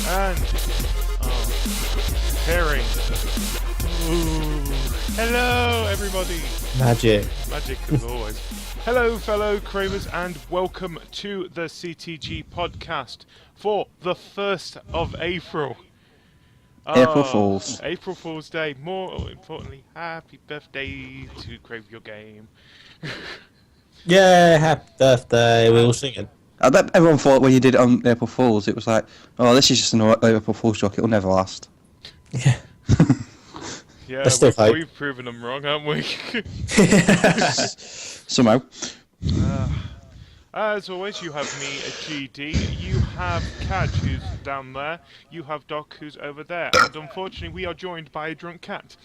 And pairing. Ooh. Hello, everybody. Magic as always. Hello, fellow Cravers, and welcome to the CTG Podcast for the 1st of April. April Fools. April Fool's Day. More importantly, happy birthday to Crave Your Game. Yeah, happy birthday. We all singing. I bet everyone thought when you did it on April Fools, it was like, oh, this is just an April Fool's joke, it'll never last. Yeah. Yeah, we've proven them wrong, haven't we? Somehow. As always, you have me, GD, you have Cajr, who's down there, you have Doc, who's over there, and unfortunately we are joined by a drunk cat.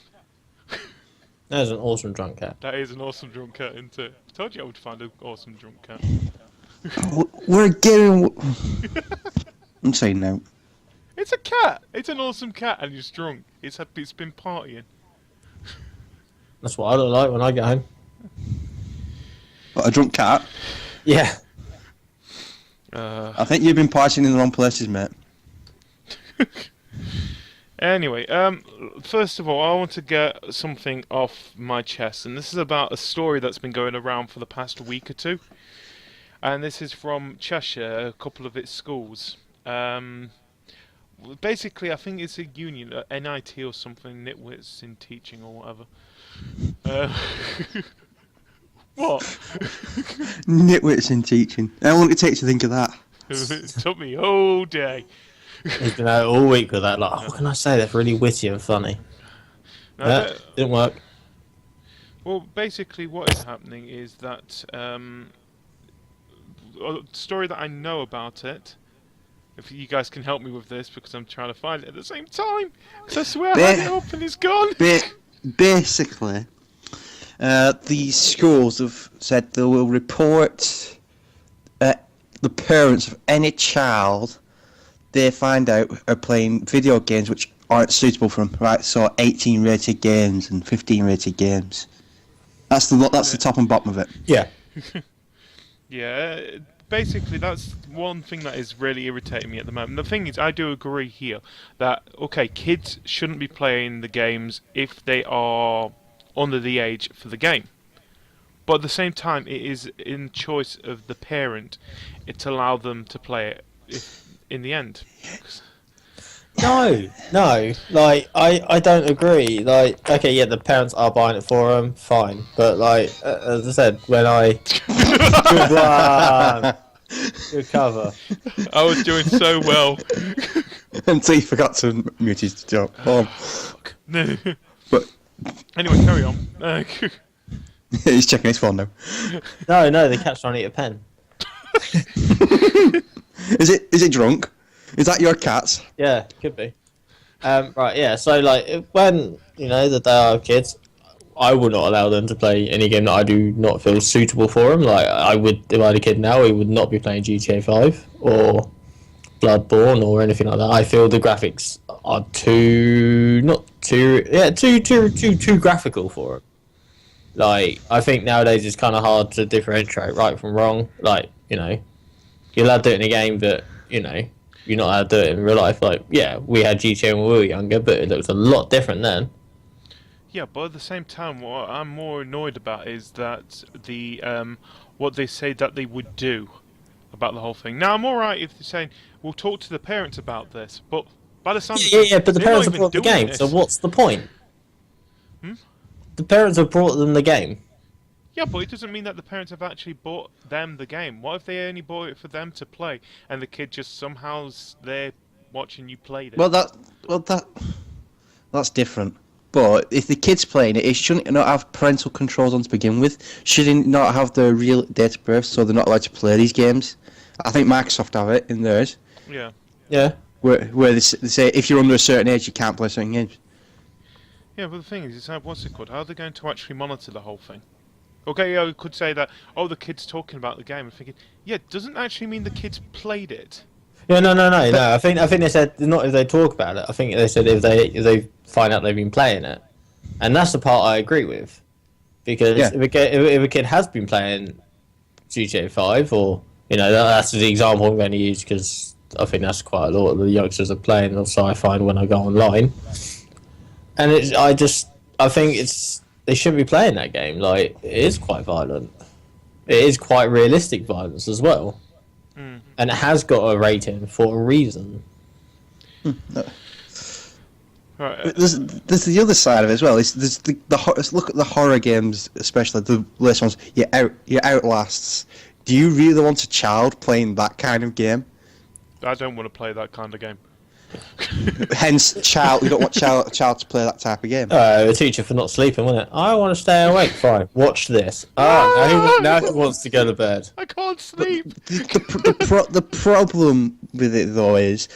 That is an awesome drunk cat. That is an awesome drunk cat, isn't it? I told you I would find an awesome drunk cat. We're getting... I'm saying no. It's a cat! It's an awesome cat, and it's drunk. It's been partying. That's what I look like when I get home. What, a drunk cat? Yeah. I think you've been partying in the wrong places, mate. Anyway, first of all, I want to get something off my chest, and this is about a story that's been going around for the past week or two. And this is from Cheshire, a couple of its schools. Basically, I think it's a union, NIT or something, Nitwits in Teaching or whatever. What? Nitwits in Teaching. How long did it take to think of that? It took me all day. He's been out all week with that, like, what can I say that's really witty and funny? No, Didn't work. Well, basically what is happening is that, a story that I know about it, if you guys can help me with this, because I'm trying to find it at the same time, because I swear I had it up and it's gone. Basically, these schools have said they will report the parents of any child they find out are playing video games which aren't suitable for them, right? So 18 rated games and 15 rated games. That's the top and bottom of it. Yeah. Yeah, basically that's one thing that is really irritating me at the moment. The thing is, I do agree here that, okay, kids shouldn't be playing the games if they are under the age for the game. But at the same time, it is in choice of the parent to allow them to play it in the end. No, like, I don't agree. Like, okay, yeah, the parents are buying it for them, fine. But, like, as I said, when I... Good one! Good cover. I was doing so well. Until you forgot to mute his joke. But anyway, carry on. he's checking his phone now. No, the cat's trying to eat a pen. Is it drunk? Is that your cat? Yeah, could be. Right, yeah, so, like, when, the day I have kids, I would not allow them to play any game that I do not feel suitable for them. Like, I would, if I had a kid now, he would not be playing GTA 5 or Bloodborne or anything like that. I feel the graphics are too graphical for it. Like, I think nowadays it's kind of hard to differentiate right from wrong. Like, you're allowed to do it in a game, but, you're not allowed to do it in real life. Like, yeah, we had GTA when we were younger, but it looks a lot different then. Yeah, but at the same time, what I'm more annoyed about is that what they say that they would do about the whole thing. Now, I'm alright if they're saying, we'll talk to the parents about this, but by the sound of it, yeah, but the parents have brought the game, so what's the point? The parents have brought them the game. Yeah, but it doesn't mean that the parents have actually bought them the game. What if they only bought it for them to play, and the kid just somehow's there watching you play it? That's different. But if the kid's playing it, it shouldn't not have parental controls on to begin with. Shouldn't not have the real date of birth, so they're not allowed to play these games. I think Microsoft have it in theirs. Yeah. Yeah. Where they say if you're under a certain age, you can't play certain games. Yeah, but the thing is, what's it called? How are they going to actually monitor the whole thing? Okay, yeah, we could say that, the kid's talking about the game and thinking, yeah, doesn't actually mean the kid's played it. Yeah, no. I think they said not if they talk about it. I think they said if they find out they've been playing it, and that's the part I agree with, because Yeah. if a kid has been playing GTA 5, or that's the example I'm going to use because I think that's quite a lot of the youngsters are playing. Also, I find when I go online, and I think they shouldn't be playing that game. Like, it is quite violent. It is quite realistic violence as well. And it has got a rating for a reason. Right. But there's the other side of it as well. There's look at the horror games, especially the latest ones. Your Outlasts. Do you really want a child playing that kind of game? I don't want to play that kind of game. Hence, you don't want child to play that type of game. A teacher for not sleeping, wasn't it? I want to stay awake. Fine, watch this. Now he wants to go to bed. I can't sleep. The problem with it though is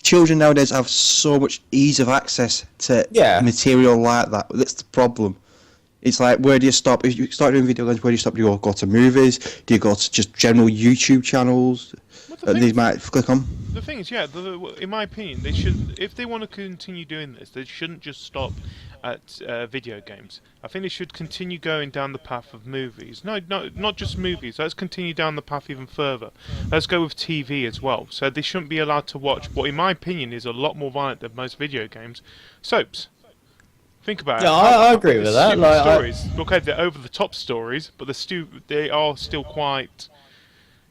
children nowadays have so much ease of access to material like that. That's the problem. It's like, where do you stop? If you start doing video games, where do you stop? Do you go to movies? Do you go to just general YouTube channels that they might click on? The thing is, in my opinion, they should, if they want to continue doing this, they shouldn't just stop at video games. I think they should continue going down the path of movies. No, not just movies. Let's continue down the path even further. Let's go with TV as well. So they shouldn't be allowed to watch what, in my opinion, is a lot more violent than most video games. Soaps. Think about it. Yeah, I agree with that. Like, stories. Okay, they're over the top stories, but they are still quite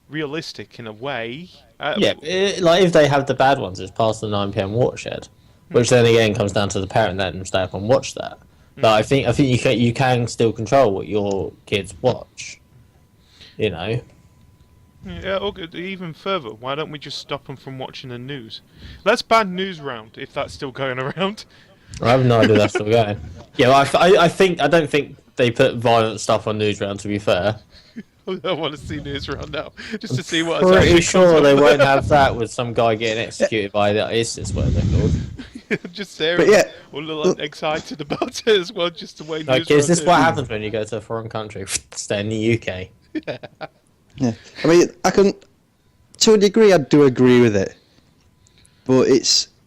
realistic in a way. like if they have the bad ones, it's past the 9 p.m. watershed, which then again comes down to the parent letting them stay up and watch that. But I think you can still control what your kids watch. Yeah, or even further, why don't we just stop them from watching the news? Let's ban news round if that's still going around. I have no idea that's still going. Yeah, well, I don't think they put violent stuff on Newsround, to be fair. I want to see news round now, just to see what. Pretty sure they won't have that with some guy getting executed by the ISIS, whatever they're called. Just there, all a little excited about it as well, just the way. Like, is this what happens when you go to a foreign country? Stay in the UK. Yeah, I mean, to a degree, I do agree with it, but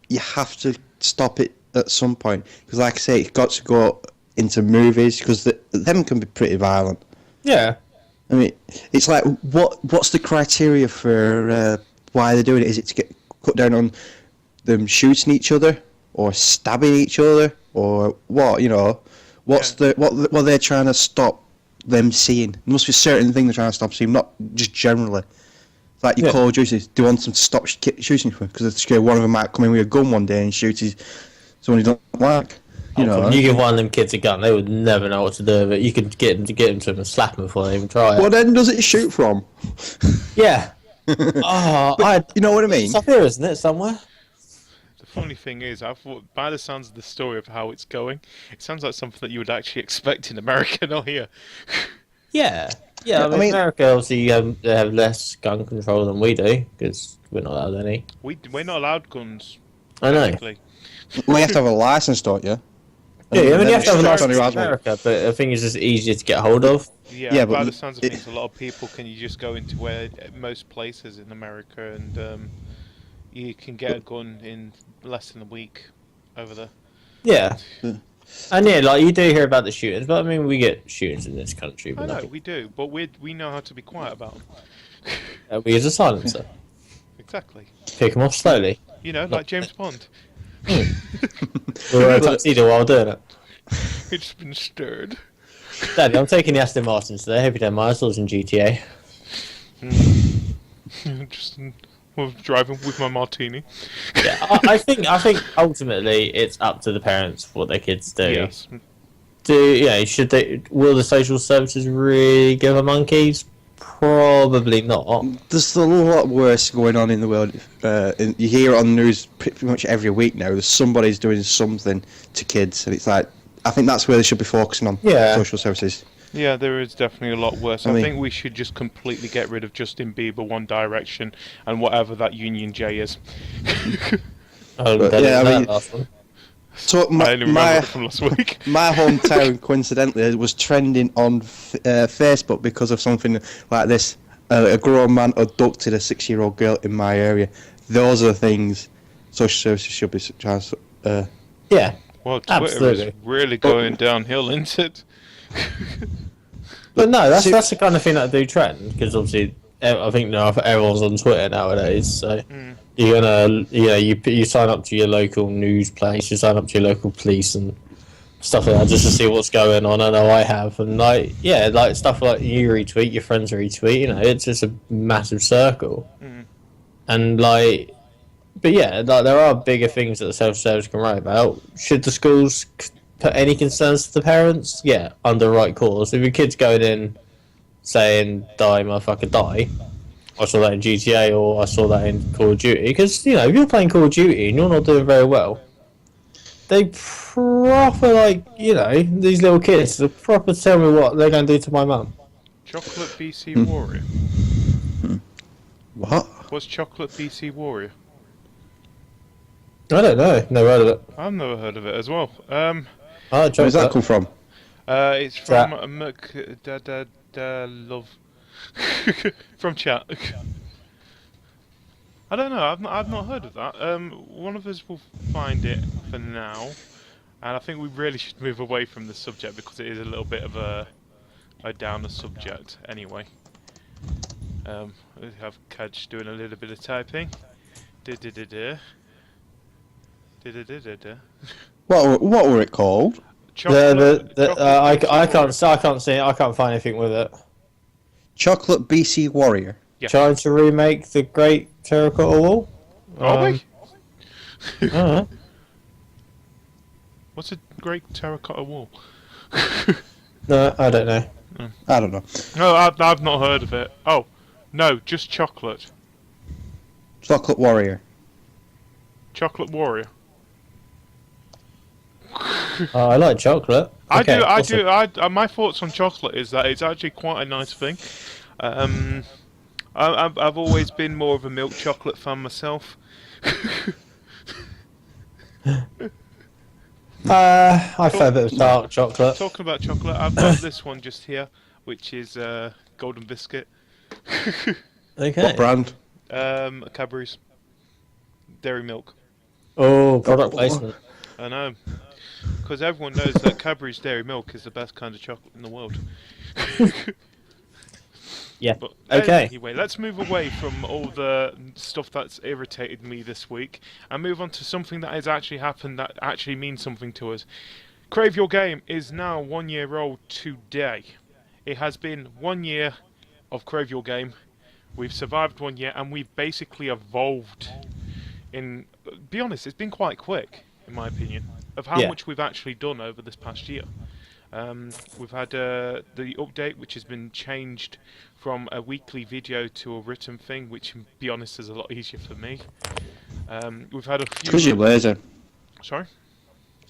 you have to stop it at some point, because, like I say, it's got to go into movies, because them can be pretty violent. Yeah. I mean, it's like, what's the criteria for why they're doing it? Is it to get cut down on them shooting each other, or stabbing each other, or what? What they're trying to stop them seeing? There must be a certain thing they're trying to stop seeing, not just generally. Like your Call of Duty, do you want them to stop shooting for? Because they're scared one of them might come in with a gun one day and shoot someone you don't like. You give one of them kids a gun, they would never know what to do with it. You could get them to them and slap them before they even try it. What end does it shoot from? Yeah. You know what I mean? It's up here, isn't it, somewhere? The funny thing is, I thought, by the sounds of the story of how it's going, it sounds like something that you would actually expect in America, not here. Yeah. I mean, America, obviously, they have less gun control than we do, because we're not allowed any. We're not allowed guns. I know. Well, you have to have a license, don't you? Yeah, I mean, you have to have a license in America, but I think it's just easier to get hold of. Yeah, but by the sounds of things, a lot of people you just go into most places in America, and you can get a gun in less than a week over there. Yeah. And like, you do hear about the shootings, but I mean, we get shootings in this country. I know, we do, but we know how to be quiet about them. We use a silencer. Exactly. Pick them off slowly. Like James Bond. We're wearing a tuxedo while doing it. It's been stirred. Daddy, I'm taking the Aston Martin today. Hope you don't mind. I was in GTA. Just driving with my martini. Yeah, I think ultimately it's up to the parents what their kids do. Yes. Should they? Will the social services really give a monkeys? Probably not. There's a lot worse going on in the world. You hear it on the news pretty much every week now. There's somebody's doing something to kids, and it's like, I think that's where they should be focusing on. Social services. Yeah, there is definitely a lot worse. I think we should just completely get rid of Justin Bieber, One Direction, and whatever that Union J is. Last one. So I only remember it from last week. My hometown, coincidentally, was trending on Facebook because of something like this. a grown man abducted a 6-year-old girl in my area. Those are the things social services should be trying to. Yeah, Well, Twitter absolutely. is really going downhill, isn't it? But no, that's See- the kind of thing that do trend, because obviously I think now everyone's on Twitter nowadays. So you're gonna, you sign up to your local news place, you sign up to your local police and stuff like that just to see what's going on. I know I have, and like stuff like you retweet, your friends retweet. It's just a massive circle, and like. But yeah, like there are bigger things that the self-service can write about. Should the schools put any concerns to the parents? Yeah, under right cause. If your kid's going in saying "die, motherfucker, die," I saw that in GTA or I saw that in Call of Duty. Because if you're playing Call of Duty and you're not doing very well, they proper these little kids. They proper tell me what they're going to do to my mum. Chocolate BC Warrior. What? What's Chocolate BC Warrior? I don't know. Never heard of it. I've never heard of it as well. Where does that come from? It's from Love from chat. I don't know. I've not heard of that. One of us will find it for now, and I think we really should move away from the subject because it is a little bit of a downer subject. Anyway, we have Cajr doing a little bit of typing. What were it called? I can't see it. I can't find anything with it. Chocolate BC Warrior. Yeah. Trying to remake the Great Terracotta Wall. Are we? Uh-huh. What's a Great Terracotta Wall? No, I don't know. I don't know. No, I've not heard of it. Oh, no, just chocolate. Chocolate Warrior. Chocolate Warrior. I like chocolate. I Okay, do. awesome. My thoughts on chocolate is that it's actually quite a nice thing. I've always been more of a milk chocolate fan myself. I prefer a bit of dark chocolate. Talking about chocolate, I've got this one just here, which is Golden Biscuit. Okay. What brand? Cadbury's Dairy Milk. Oh, product placement. I know, because everyone knows that Cadbury's Dairy Milk is the best kind of chocolate in the world. Yeah. But Okay. Anyway, let's move away from all the stuff that's irritated me this week and move on to something that has actually happened that actually means something to us. Crave Your Game is now 1 year old today. It has been 1 year of Crave Your Game. We've survived 1 year and we've basically evolved. Be honest, it's been quite quick, in my opinion, of how much we've actually done over this past year. We've had the update, which has been changed from a weekly video to a written thing, which, to be honest, is a lot easier for me. We've had a few... Because you're lazy. Sorry?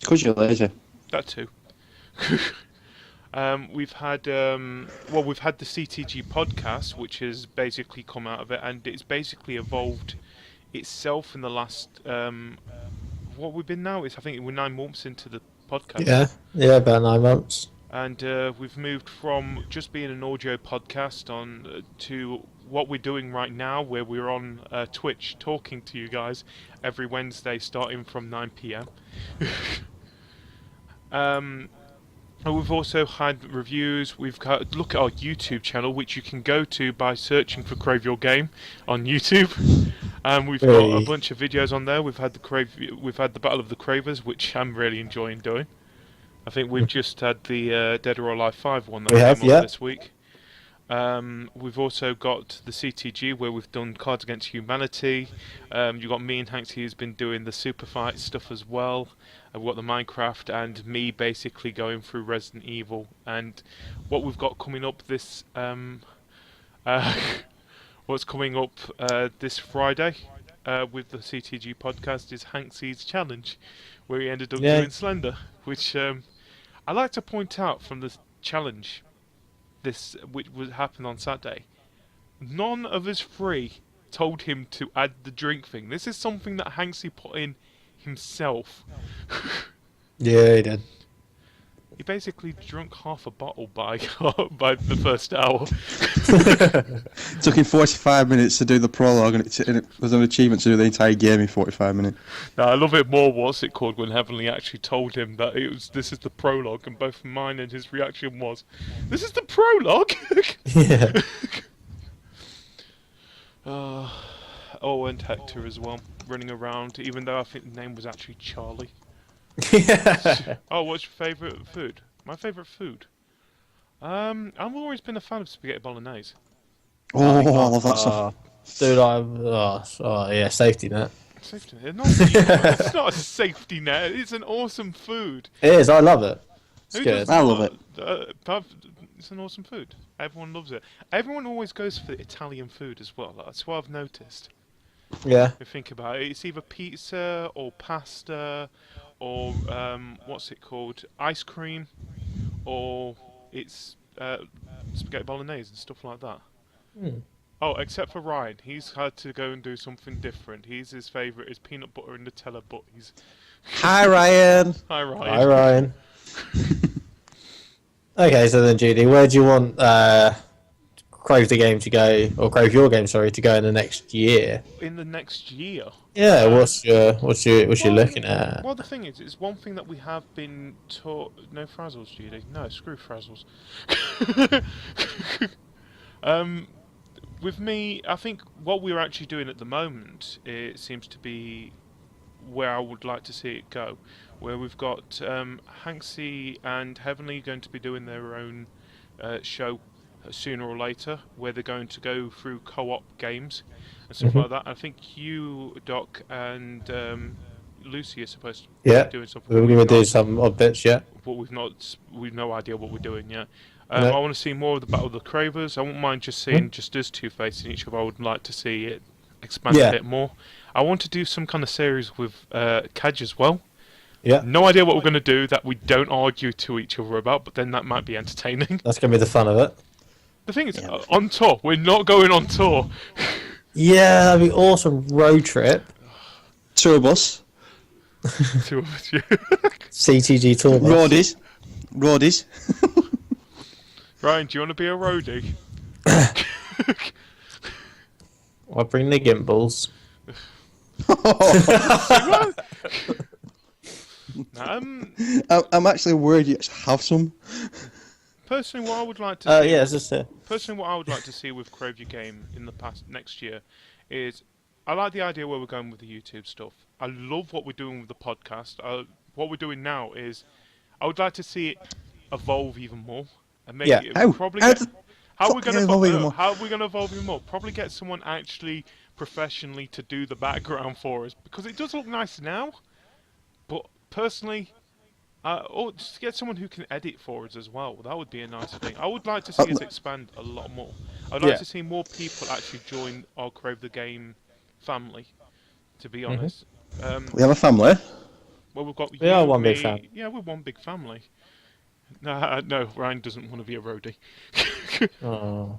Because you're lazy. That too. We've had we've had the CTG podcast, which has basically come out of it, and it's basically evolved itself in the last what we've been now is I think we're 9 months into the podcast. Yeah, about 9 months. And we've moved from just being an audio podcast on to what we're doing right now, where we're on Twitch talking to you guys every Wednesday, starting from 9 p.m. And we've also had reviews. We've got look at our YouTube channel, which you can go to by searching for Crave Your Game on YouTube. And we've got a bunch of videos on there. We've had the Battle of the Cravers, which I'm really enjoying doing. I think we've just had the Dead or Alive 5 one that came on this week. We've also got the CTG, where we've done Cards Against Humanity. You've got me and Hanksy, who's been doing the Super Fight stuff as well. We've got the Minecraft, and me basically going through Resident Evil. And what we've got coming up this... what's coming up this Friday with the CTG podcast is Hanksy's challenge, where he ended up doing Slender, which I like to point out from the challenge, which would happen on Saturday. None of us three told him to add the drink thing. This is something that Hanksy put in himself. Yeah, he did. He basically drunk half a bottle by by the first hour. It took him 45 minutes to do the prologue, and it was an achievement to do the entire game in 45 minutes. Now I love it more. What's it called when Heavenly actually told him that this is the prologue, and both mine and his reaction was, "This is the prologue." Yeah. Oh, and Hector as well, running around, even though I think the name was actually Charlie. Yeah. Oh, what's your favourite food? My favourite food? I've always been a fan of spaghetti bolognese. Oh, I love that stuff. Dude, yeah, safety net. Safety net? It's not a safety net, it's an awesome food. It is, I love it. It's Who good. doesn't I love it. It's an awesome food. Everyone loves it. Everyone always goes for Italian food as well. That's what I've noticed. Yeah. If you think about it, it's either pizza or pasta or what's it called? Ice cream, or it's spaghetti bolognese and stuff like that. Oh, except for Ryan, he's had to go and do something different. His favourite is peanut butter and Nutella butties. Hi, Ryan. Hi, Ryan. Hi, Ryan. Okay, so then, Judy, where do you want Crave the Game to go, or Crave Your Game, sorry, to go in the next year? In the next year. Yeah, what's you looking at? Well, the thing is, it's one thing that we have been taught. No frazzles, Judy. No, screw frazzles. With me, I think what we're actually doing at the moment, it seems to be where I would like to see it go. Where we've got Hanksy and Heavenly going to be doing their own show sooner or later, where they're going to go through co-op games and stuff like that. I think you, Doc, and Lucy are supposed to be doing something. We're going to do some odd bits, yeah. But we've no idea what we're doing yet. No. I want to see more of the Battle of the Cravers. I won't mind just seeing just us two facing each other. I would like to see it expand a bit more. I want to do some kind of series with Cajr as well. Yeah. No idea what we're going to do that we don't argue to each other about, but then that might be entertaining. That's going to be the fun of it. The thing is, on tour, we're not going on tour. Yeah, that'd be awesome. Road trip. Tour bus. Two of us, yeah. CTG tour bus. Roadies. Ryan, do you want to be a roadie? I'll bring the gimbals. I'm actually worried you have some. Personally, what I would like to see. Yeah, it's just Personally, what I would like to see with Crave Your Game in the next year is, I like the idea where we're going with the YouTube stuff. I love what we're doing with the podcast. What we're doing now is, I would like to see it evolve even more and make it How are we going to evolve even more? Probably get someone actually professionally to do the background for us, because it does look nice now. But personally, or just get someone who can edit for us as well. That would be a nice thing. I would like to see us expand a lot more. I'd like to see more people actually join our Crave the Game family, to be honest. We have a family. Well, we are one big family. Yeah, we're one big family. No, Ryan doesn't want to be a roadie. Oh.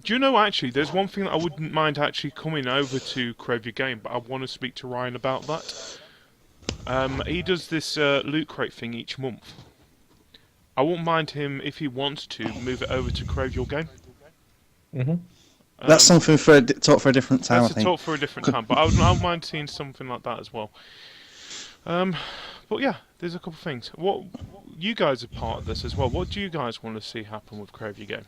Do you know, actually, there's one thing that I wouldn't mind actually coming over to Crave Your Game, but I want to speak to Ryan about that. He does this loot crate thing each month. I won't mind him, if he wants to, move it over to Crave Your Game. That's something for a talk for a different time, I think. Talk for a different time, but I wouldn't mind seeing something like that as well. But yeah, there's a couple of things. What you guys are part of this as well. What do you guys want to see happen with Crave Your Game?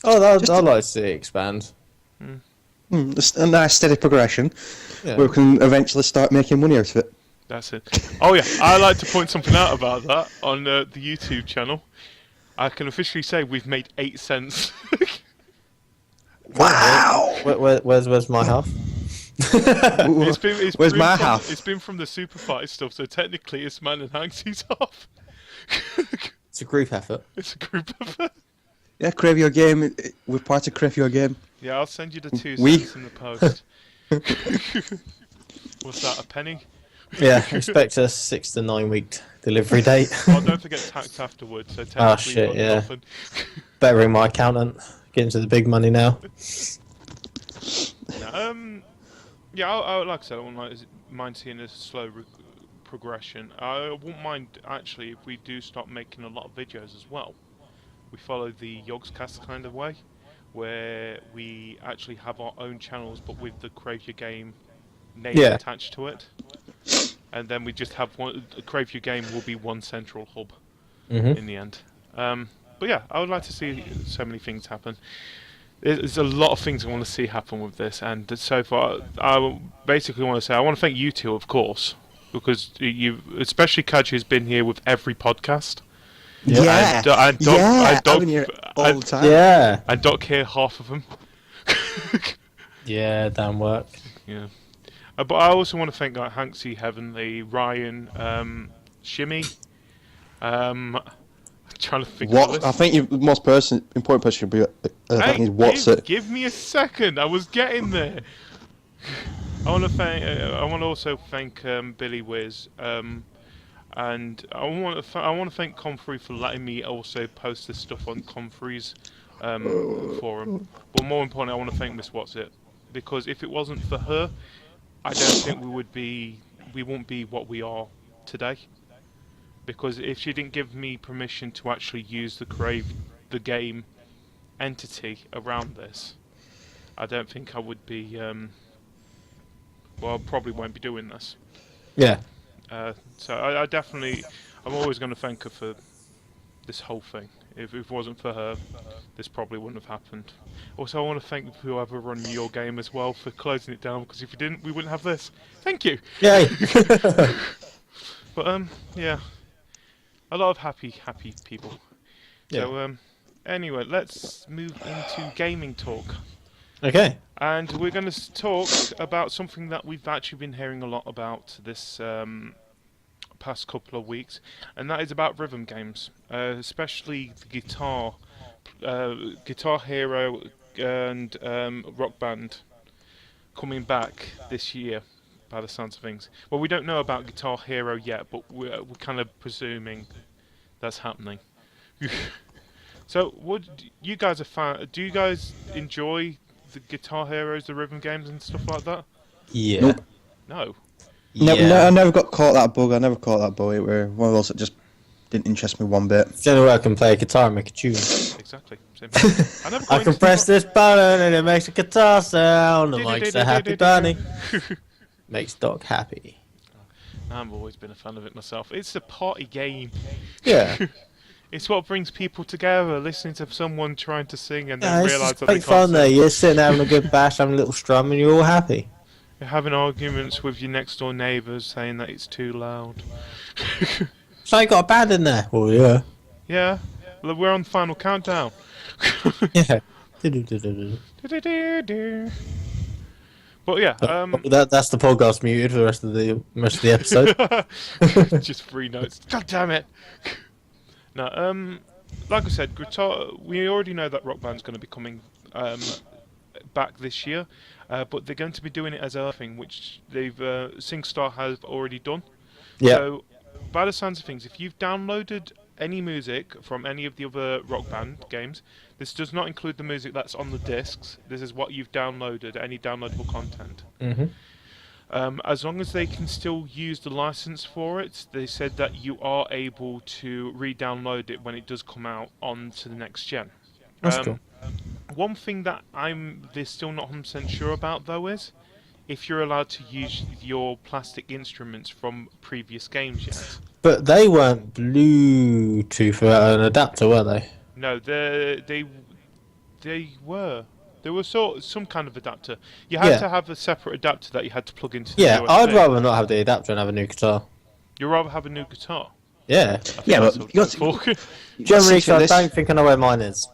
Oh, I'd like to see it expand. Just a nice steady progression Yeah. where we can eventually start making money out of it. That's it. Oh yeah, I like to point something out about that on the YouTube channel. I can officially say we've made 8 cents. Wow! Where's my half? Where's my half? It's been from the super fight stuff, so technically it's man and Hanksy's half. It's a group effort. It's a group effort. Yeah, Crave Your Game. We're part of Crave Your Game. Yeah, I'll send you the 2 cents in the post. What's that, a penny? Yeah, expect a 6 to 9 week delivery date. Oh, don't forget tax afterwards, so technically shit, yeah. nothing. Better ring my accountant. Get into the big money now. Yeah, like I said, I wouldn't mind seeing a slow progression. I wouldn't mind actually if we do start making a lot of videos as well. We follow the Yogscast kind of way, where we actually have our own channels, but with the Crave Your Game name Yeah. attached to it. And then we just have one. Crave Your Game will be one central hub in the end. But yeah, I would like to see so many things happen. There's a lot of things I want to see happen with this, and so far, I basically want to say I want to thank you two, of course, because you, especially Cajr, has been here with every podcast. Yeah, And Doc, I've been here all the time. Yeah. And Doc here, half of them. Yeah, damn work. Yeah. But I also want to thank like Hanksy, Heavenly, Ryan, Shimmy. I'm trying to think. What I think the most important person should be is what's it. Give me a second. I was getting there. I want to also thank Billy Wiz, and I want to thank Comfrey for letting me also post this stuff on Comfrey's forum. But more importantly, I want to thank Miss What's It, because if it wasn't for her, I don't think we wouldn't be what we are today. Because if she didn't give me permission to actually use the game entity around this, I don't think I would be. Well, I probably won't be doing this. Yeah. So I'm always going to thank her for this whole thing. If it wasn't for her, this probably wouldn't have happened. Also, I want to thank whoever run your game as well for closing it down, because if you didn't, we wouldn't have this. Thank you. Yay. But yeah, a lot of happy people. Yeah. So anyway, let's move into gaming talk. Okay. And we're going to talk about something that we've actually been hearing a lot about this past couple of weeks, and that is about rhythm games, especially the Guitar Hero and Rock Band coming back this year, by the sounds of things. Well, we don't know about Guitar Hero yet, but we're kind of presuming that's happening. So, you guys are fan? Do you guys enjoy the Guitar Heroes, the rhythm games, and stuff like that? Yeah. Nope. No. No, I never got caught that bug. I never caught that bug. It were one of those that just didn't interest me one bit. It's the only way I can play a guitar and make a tune. Exactly. Same. I can press this button and it makes a guitar sound and likes a happy bunny. Makes Doc happy. I've always been a fan of it myself. It's a party game. Yeah. It's what brings people together, listening to someone trying to sing and Yeah, then it's realise just that they great can't fun there. sing. You're sitting having a good bash, having a little strum, and you're all happy. You're having arguments with your next door neighbours saying that it's too loud. So you got a band in there? Oh yeah. Yeah, look, we're on the final countdown. Yeah. But yeah, That's the podcast muted for the rest of the episode. just 3 notes. God damn it! No, like I said, guitar. We already know that Rock Band's going to be coming back this year, but they're going to be doing it as a thing, which they've SingStar has already done. Yeah. So, by the sounds of things, if you've downloaded any music from any of the other Rock Band games, this does not include the music that's on the discs. This is what you've downloaded, any downloadable content. Mhm. As long as they can still use the license for it, they said that you are able to re-download it when it does come out onto the next gen. That's cool. One thing that they're still not 100% sure about, though, is if you're allowed to use your plastic instruments from previous games yet. But they weren't Bluetooth an adapter, were they? No, they were. There was some kind of adapter. You had to have a separate adapter that you had to plug into the Yeah, USB. I'd rather not have the adapter and have a new guitar. You'd rather have a new guitar. Yeah. Yeah, That's but what you it's got for. Generally, to I don't think I know where mine is.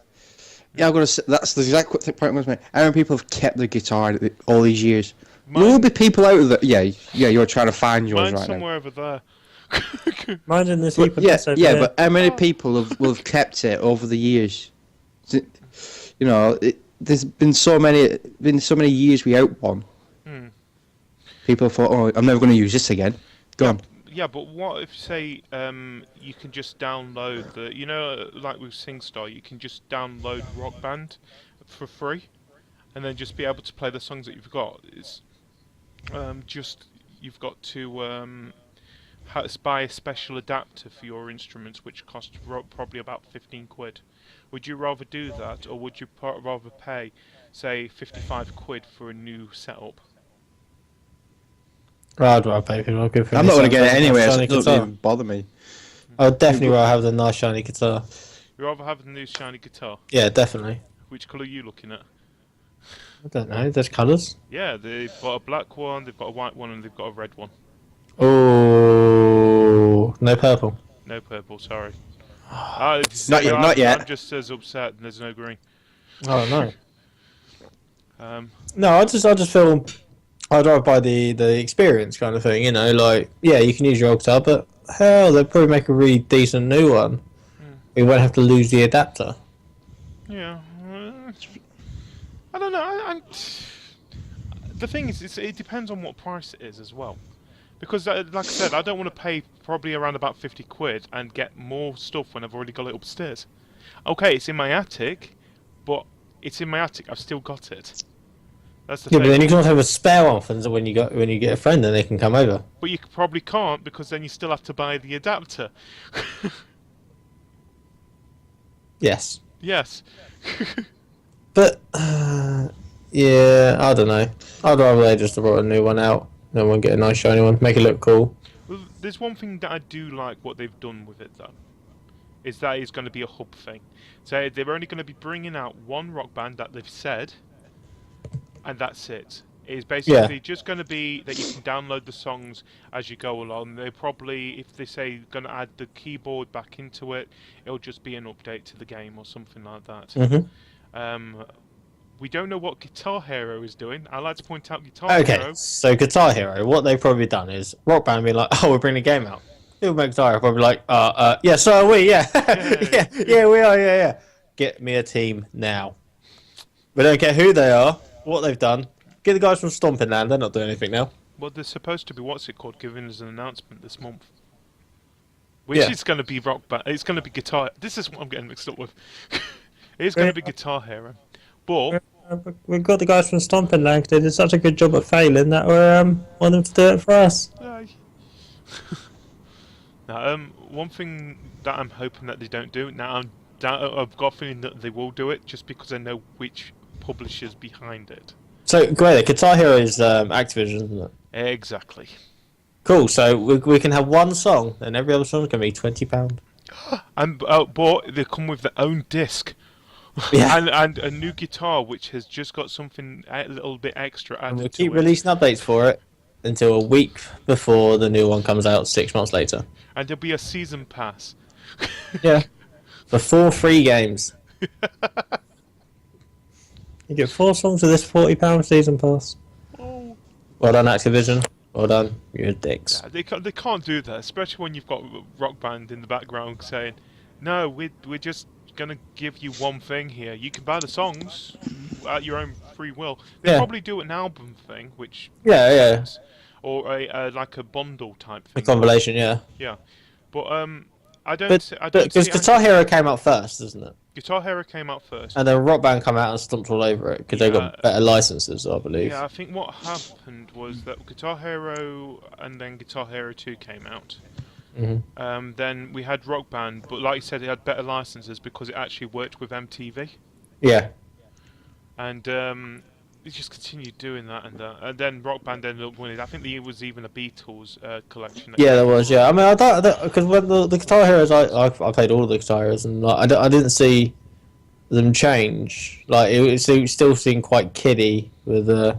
Yeah, I'm gonna say that's the exact point I was making. How many people have kept their guitar all these years? Mine- There will be people out there. Yeah, you're trying to find yours Mine's right somewhere over there. Mine's in this now. heap But, of yeah, mess over yeah, there. but how many people have kept it over the years? You know, there's been so many years without one. People thought, oh, I'm never going to use this again. Gone. Yeah, but what if, say, you can just download like with SingStar, you can just download Rock Band for free, and then just be able to play the songs that you've got. It's just you've got to buy a special adapter for your instruments, which costs probably about 15 quid. Would you rather do that, or would you rather pay, say, 55 quid for a new setup? I'd rather pay people good for I'm not going to get it nice anyway, so shiny it doesn't guitar. even bother me. I'd definitely rather have the nice shiny guitar. You rather have the new shiny guitar? Yeah, definitely. Which colour are you looking at? I don't know, there's colours. Yeah, they've got a black one, they've got a white one, and they've got a red one. Oh, no purple. No purple, sorry. Not yet, not yet. I'm just as upset and there's no green. Oh no. No, I just feel I'd rather buy the experience kind of thing, you know, like, yeah, you can use your old guitar, but hell, they'll probably make a really decent new one. We won't have to lose the adapter. Yeah. I don't know. The thing is, it depends on what price it is as well. Because, like I said, I don't want to pay probably around about 50 quid and get more stuff when I've already got it upstairs. Okay, it's in my attic, but it's in my attic. I've still got it. That's the Yeah, thing. but then you can also have a spare one for when you get a friend, then they can come over. But you probably can't, because then you still have to buy the adapter. Yes. Yes. But, yeah, I don't know. I'd rather they just brought a new one out. No one get a nice shiny one, make it look cool. Well, there's one thing that I do like what they've done with it, though. Is that it's going to be a hub thing. So they're only going to be bringing out one rock band that they've said, and that's it. It's basically just going to be that you can download the songs as you go along. They're probably, if they say going to add the keyboard back into it, it'll just be an update to the game or something like that. Mm-hmm. We don't know what Guitar Hero is doing. I like to point out Guitar Hero. Okay, so Guitar Hero, what they've probably done is Rock Band being like, oh, we're bringing a game out. People make Guitar Hero probably like, yeah, so are we, yeah. yeah, we are, yeah. Get me a team now. We don't care who they are, what they've done. Get the guys from Stomping Land, they're not doing anything now. Well, they're supposed to be, giving us an announcement this month. Which is going to be Rock Band. It's going to be Guitar. This is what I'm getting mixed up with. It's going to be Guitar Hero. But we've got the guys from Stomping Land. They did such a good job at failing that we want them to do it for us. Now, one thing that I'm hoping that they don't do now, I've got a feeling that they will do it just because I know which publisher's behind it. So, great. Guitar Hero is Activision, isn't it? Exactly. Cool. So we can have one song, and every other song can be £20. And but they come with their own disc. Yeah. and a new guitar which has just got something a little bit extra added And we'll to keep it. releasing updates for it until a week before the new one comes out 6 months later. And there'll be a season pass. Yeah. For 4 free games. You get 4 songs with this £40 season pass. Oh. Well done, Activision. Well done. You're dicks. Yeah, they can't do that, especially when you've got Rock Band in the background saying, "No, we're just gonna give you one thing here. You can buy the songs at your own free will." They probably do an album thing, which Yeah. or a like a bundle type thing. A compilation, yeah. Yeah, but I don't. But because Guitar Hero came out first, isn't it? Guitar Hero came out first. And then Rock Band come out and stomped all over it because they got better licenses, I believe. Yeah, I think what happened was that Guitar Hero and then Guitar Hero 2 came out. Mm-hmm. Then we had Rock Band, but like you said, it had better licenses because it actually worked with MTV. Yeah. And it just continued doing that, and then Rock Band ended up winning. I think there was even a Beatles collection. Yeah, there was. Yeah, I mean, I don't because when the Guitar Heroes, I played all the Guitar Heroes, and like, I didn't see them change. Like it still seemed quite kiddie with the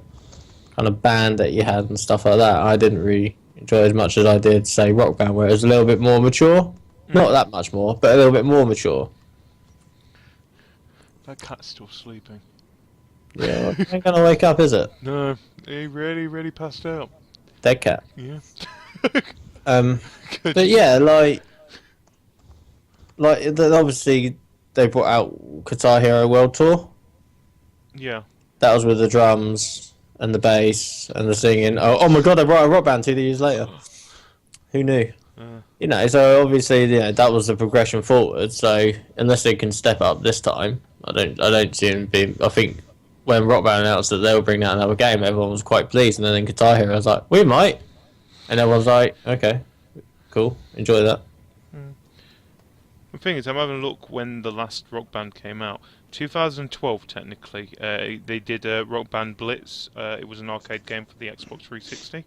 kind of band that you had and stuff like that. I didn't really enjoy it as much as I did say Rock Band, where it was a little bit more mature. Not that much more, but a little bit more mature. That cat's still sleeping. Yeah, well, ain't gonna wake up, is it? No, he really passed out. Dead cat. Yeah. But yeah, like obviously they brought out Guitar Hero World Tour. Yeah. That was with the drums and the bass and the singing. Oh my god, they brought a Rock Band 2 years later. Who knew? You know, so obviously, that was the progression forward. So unless they can step up this time, I don't see them being. I think when Rock Band announced that they were bringing out another game, everyone was quite pleased, and then Guitar Hero was like, "We might," and everyone's like, "Okay." Cool. Enjoy that. The thing is, I'm having a look when the last Rock Band came out. 2012, technically. They did Rock Band Blitz. It was an arcade game for the Xbox 360.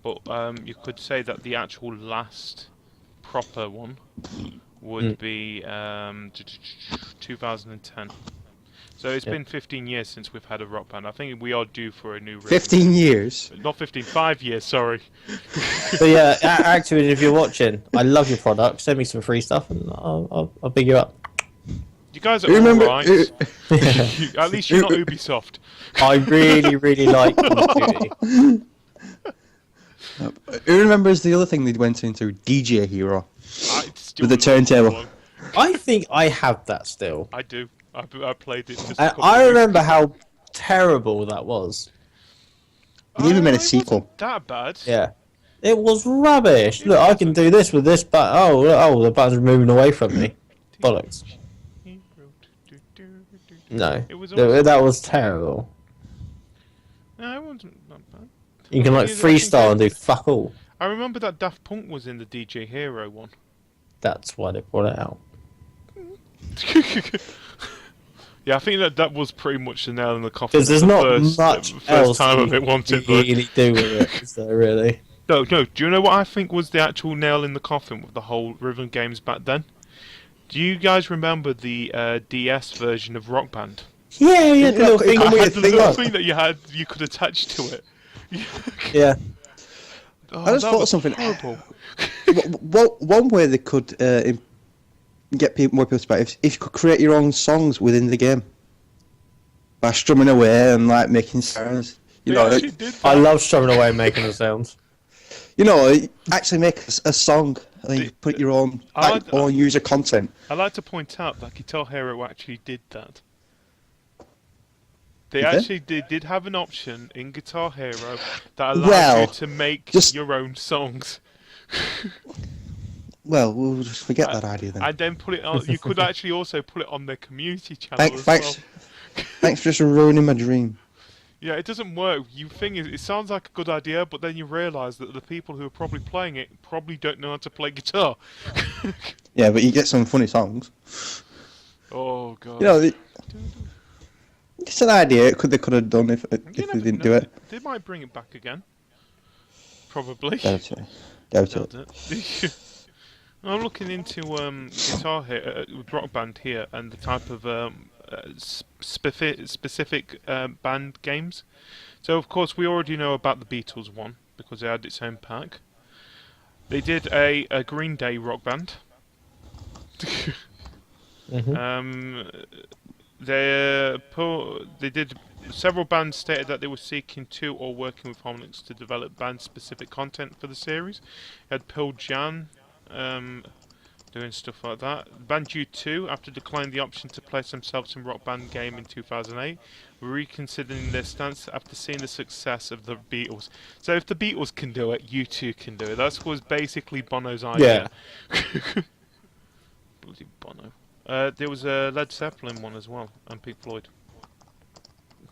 But you could say that the actual last proper one would be 2010. So it's been 15 years since we've had a Rock Band. I think we are due for a new... 15 years? Not 15, 5 years, sorry. But yeah, Activision, if you're watching, I love your product. Send me some free stuff and I'll big you up. You guys are alright. At least you're not Ubisoft. I really, really like Call of Duty. Who remembers the other thing they went into? DJ Hero. With the turntable. I think I have that still. I do. I played it just I remember how terrible that was. They even made a sequel. Wasn't that bad. Yeah. It was rubbish. Look, I can do this with this button. Oh, the button's moving away from me. Bollocks. No. That was terrible. No, it wasn't that bad. You can like freestyle and do fuck all. I remember that Daft Punk was in the DJ Hero one. That's why they brought it out. Yeah, I think that was pretty much the nail in the coffin. Because there's not much else time of it wanted, you really do with it, is there really? No. Do you know what I think was the actual nail in the coffin with the whole rhythm games back then? Do you guys remember the DS version of Rock Band? Yeah, the little thing. The little thing that you could attach to it. Yeah. Oh, I just thought of something. Horrible. One way they could get more people to buy it, if you could create your own songs within the game by strumming away and like making sounds. I love strumming away and making the sounds. Actually make a song and then you put your own own user content. I like to point out that Guitar Hero actually did that. They did have an option in Guitar Hero that allowed you to make your own songs. Well, we'll just forget that idea then. And then put it on. You could actually also put it on their community channel as well. Thanks for just ruining my dream. Yeah, it doesn't work. It sounds like a good idea, but then you realise that the people who are probably playing it probably don't know how to play guitar. Yeah, but you get some funny songs. Oh god. It's an idea. They could have done if they didn't do it. They might bring it back again. Probably. Doubt it. I'm looking into Guitar here, Rock Band here, and the type of specific band games. So of course we already know about the Beatles one because they had its own pack. They did a Green Day Rock Band. They did. Several bands stated that they were seeking to or working with Harmonix to develop band-specific content for the series. You had Pearl Jam doing stuff like that. Band U2, after declining the option to place themselves in Rock Band game in 2008, were reconsidering their stance after seeing the success of the Beatles. So if the Beatles can do it, U2 can do it. That was basically Bono's idea. Yeah. Bloody Bono. There was a Led Zeppelin one as well, and Pink Floyd.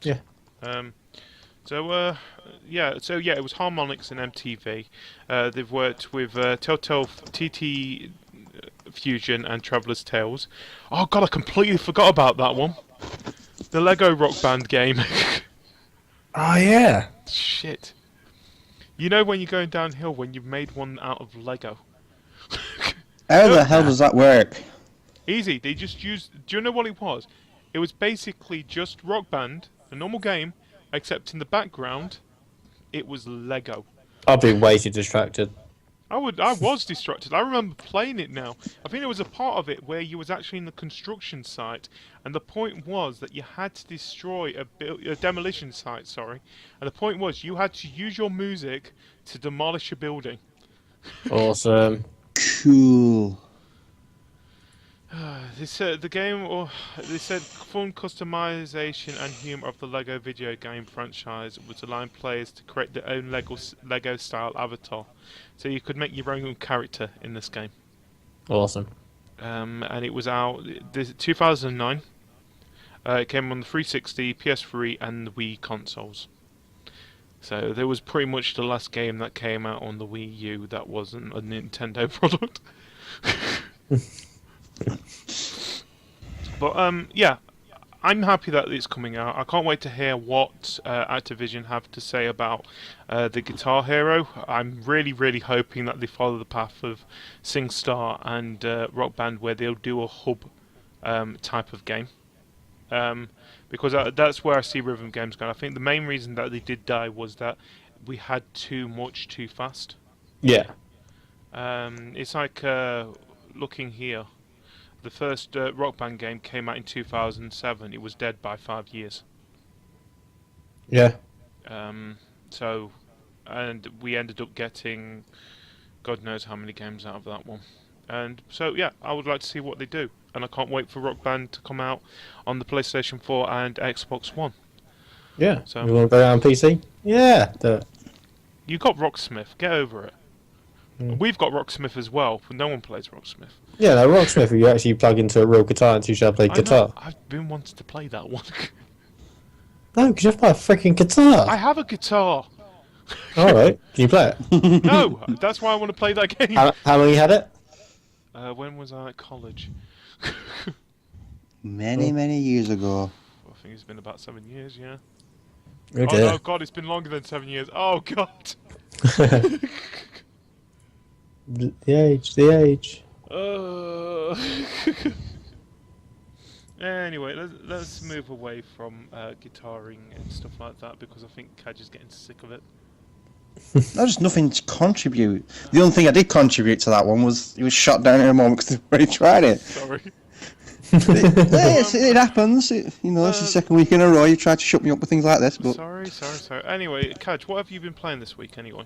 Yeah. It was Harmonix and MTV. They've worked with Telltale TT Fusion and Traveller's Tales. Oh god, I completely forgot about that one. The Lego Rock Band game. Oh yeah. Shit. You know when you're going downhill when you've made one out of Lego? How the hell does that work? Easy. They just used... Do you know what it was? It was basically just Rock Band, a normal game, except in the background, it was Lego. I've been way too distracted. I was distracted. I remember playing it now. I think there was a part of it where you was actually in the construction site, and the point was that you had to destroy a demolition site, sorry. And the point was you had to use your music to demolish a building. Awesome. Cool. They said fun customization and humor of the Lego video game franchise was allowing players to create their own Lego style avatar, so you could make your own character in this game. Awesome. And it was out 2009. It came on the 360, PS3, and the Wii consoles. So there was pretty much the last game that came out on the Wii U that wasn't a Nintendo product. But yeah, I'm happy that it's coming out. I can't wait to hear what Activision have to say about the Guitar Hero. I'm really, really hoping that they follow the path of SingStar and Rock Band, where they'll do a hub type of game. Because that's where I see rhythm games going. I think the main reason that they did die was that we had too much too fast. Yeah. It's like looking here. The first Rock Band game came out in 2007. It was dead by 5 years. Yeah. So, and we ended up getting God knows how many games out of that one. And so, yeah, I would like to see what they do. And I can't wait for Rock Band to come out on the PlayStation 4 and Xbox One. Yeah. So, You want to play on PC? Yeah. you got Rocksmith. Get over it. Mm. We've got Rocksmith as well, but no one plays Rocksmith. Yeah, no, Rocksmith, you actually plug into a real guitar and teach you how to play I guitar. know, I've been wanting to play that one. No, because you have to play a freaking guitar. I have a guitar. Alright, can you play it? No, that's why I want to play that game. How long you had it? When was I at college? Many years ago. I think it's been about 7 years, yeah. Oh, Oh no, God, it's been longer than 7 years. Oh, God. The age. Anyway, let's move away from guitaring and stuff like that, because I think Cajr's getting sick of it. There's nothing to contribute. The only thing I did contribute to that one was he was shot down in a moment because they already tried it. Sorry. It happens. It's the second week in a row you tried to shut me up with things like this. But Sorry. Anyway, Cajr, what have you been playing this week anyway?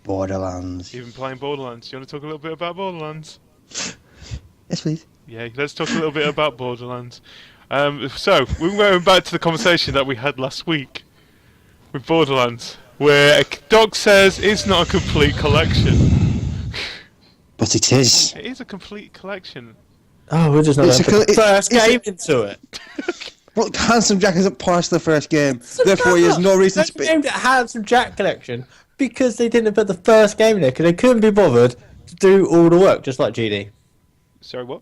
Borderlands. You've been playing Borderlands. Do you want to talk a little bit about Borderlands? Yes, please. Yeah, let's talk a little bit about Borderlands. So, we're going back to the conversation that we had last week with Borderlands, where Doc says it's not a complete collection. But it is. It is a complete collection. Oh, we're just not It's going to put the first it's a- game into it. But Handsome Jack isn't part of the first game. Therefore, he has no reason to They be. named it Handsome Jack Collection because they didn't put the first game in there because they couldn't be bothered to do all the work, just like GD. Sorry, what?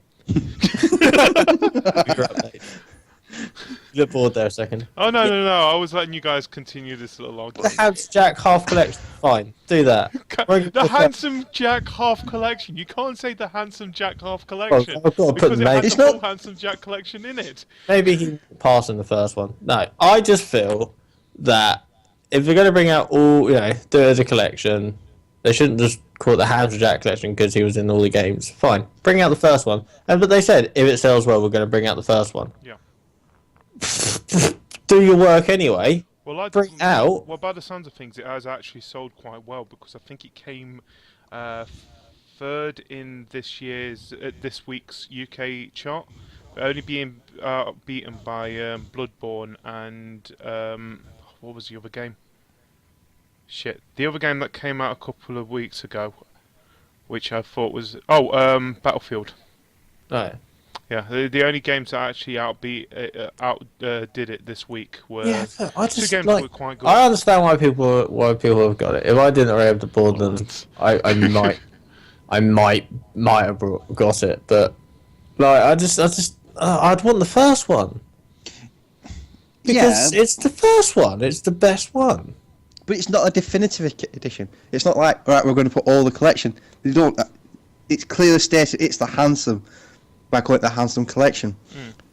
You look bored there a second. Oh, no. I was letting you guys continue this little The argument. Handsome Jack half collection, fine, do that. The Handsome Jack half collection. You can't say the Handsome Jack half collection I've got to put because the it name. has It's the not- full Handsome Jack collection in it. Maybe he passed in the first one. No, I just feel that if they're going to bring out all, do it as a collection, they shouldn't just call it the Handsome Jack collection because he was in all the games. Fine, bring out the first one. But they said if it sells well, we're going to bring out the first one. Yeah. Do your work anyway. Well, Bring it out. Well, by the sounds of things, it has actually sold quite well because I think it came third in this week's UK chart, only being beaten by Bloodborne and what was the other game? Shit, the other game that came out a couple of weeks ago, which I thought was Battlefield. Right. Yeah, the only games that actually outdid it this week were I two just games like. that were quite good. I understand why people have got it. If I didn't already have the Borderlands, I might have got it, but like I'd want the first one because it's the first one. It's the best one. But it's not a definitive edition. It's not like, right, we're going to put all the collection. They don't. It's clearly stated it's the Handsome. By calling it the Handsome Collection.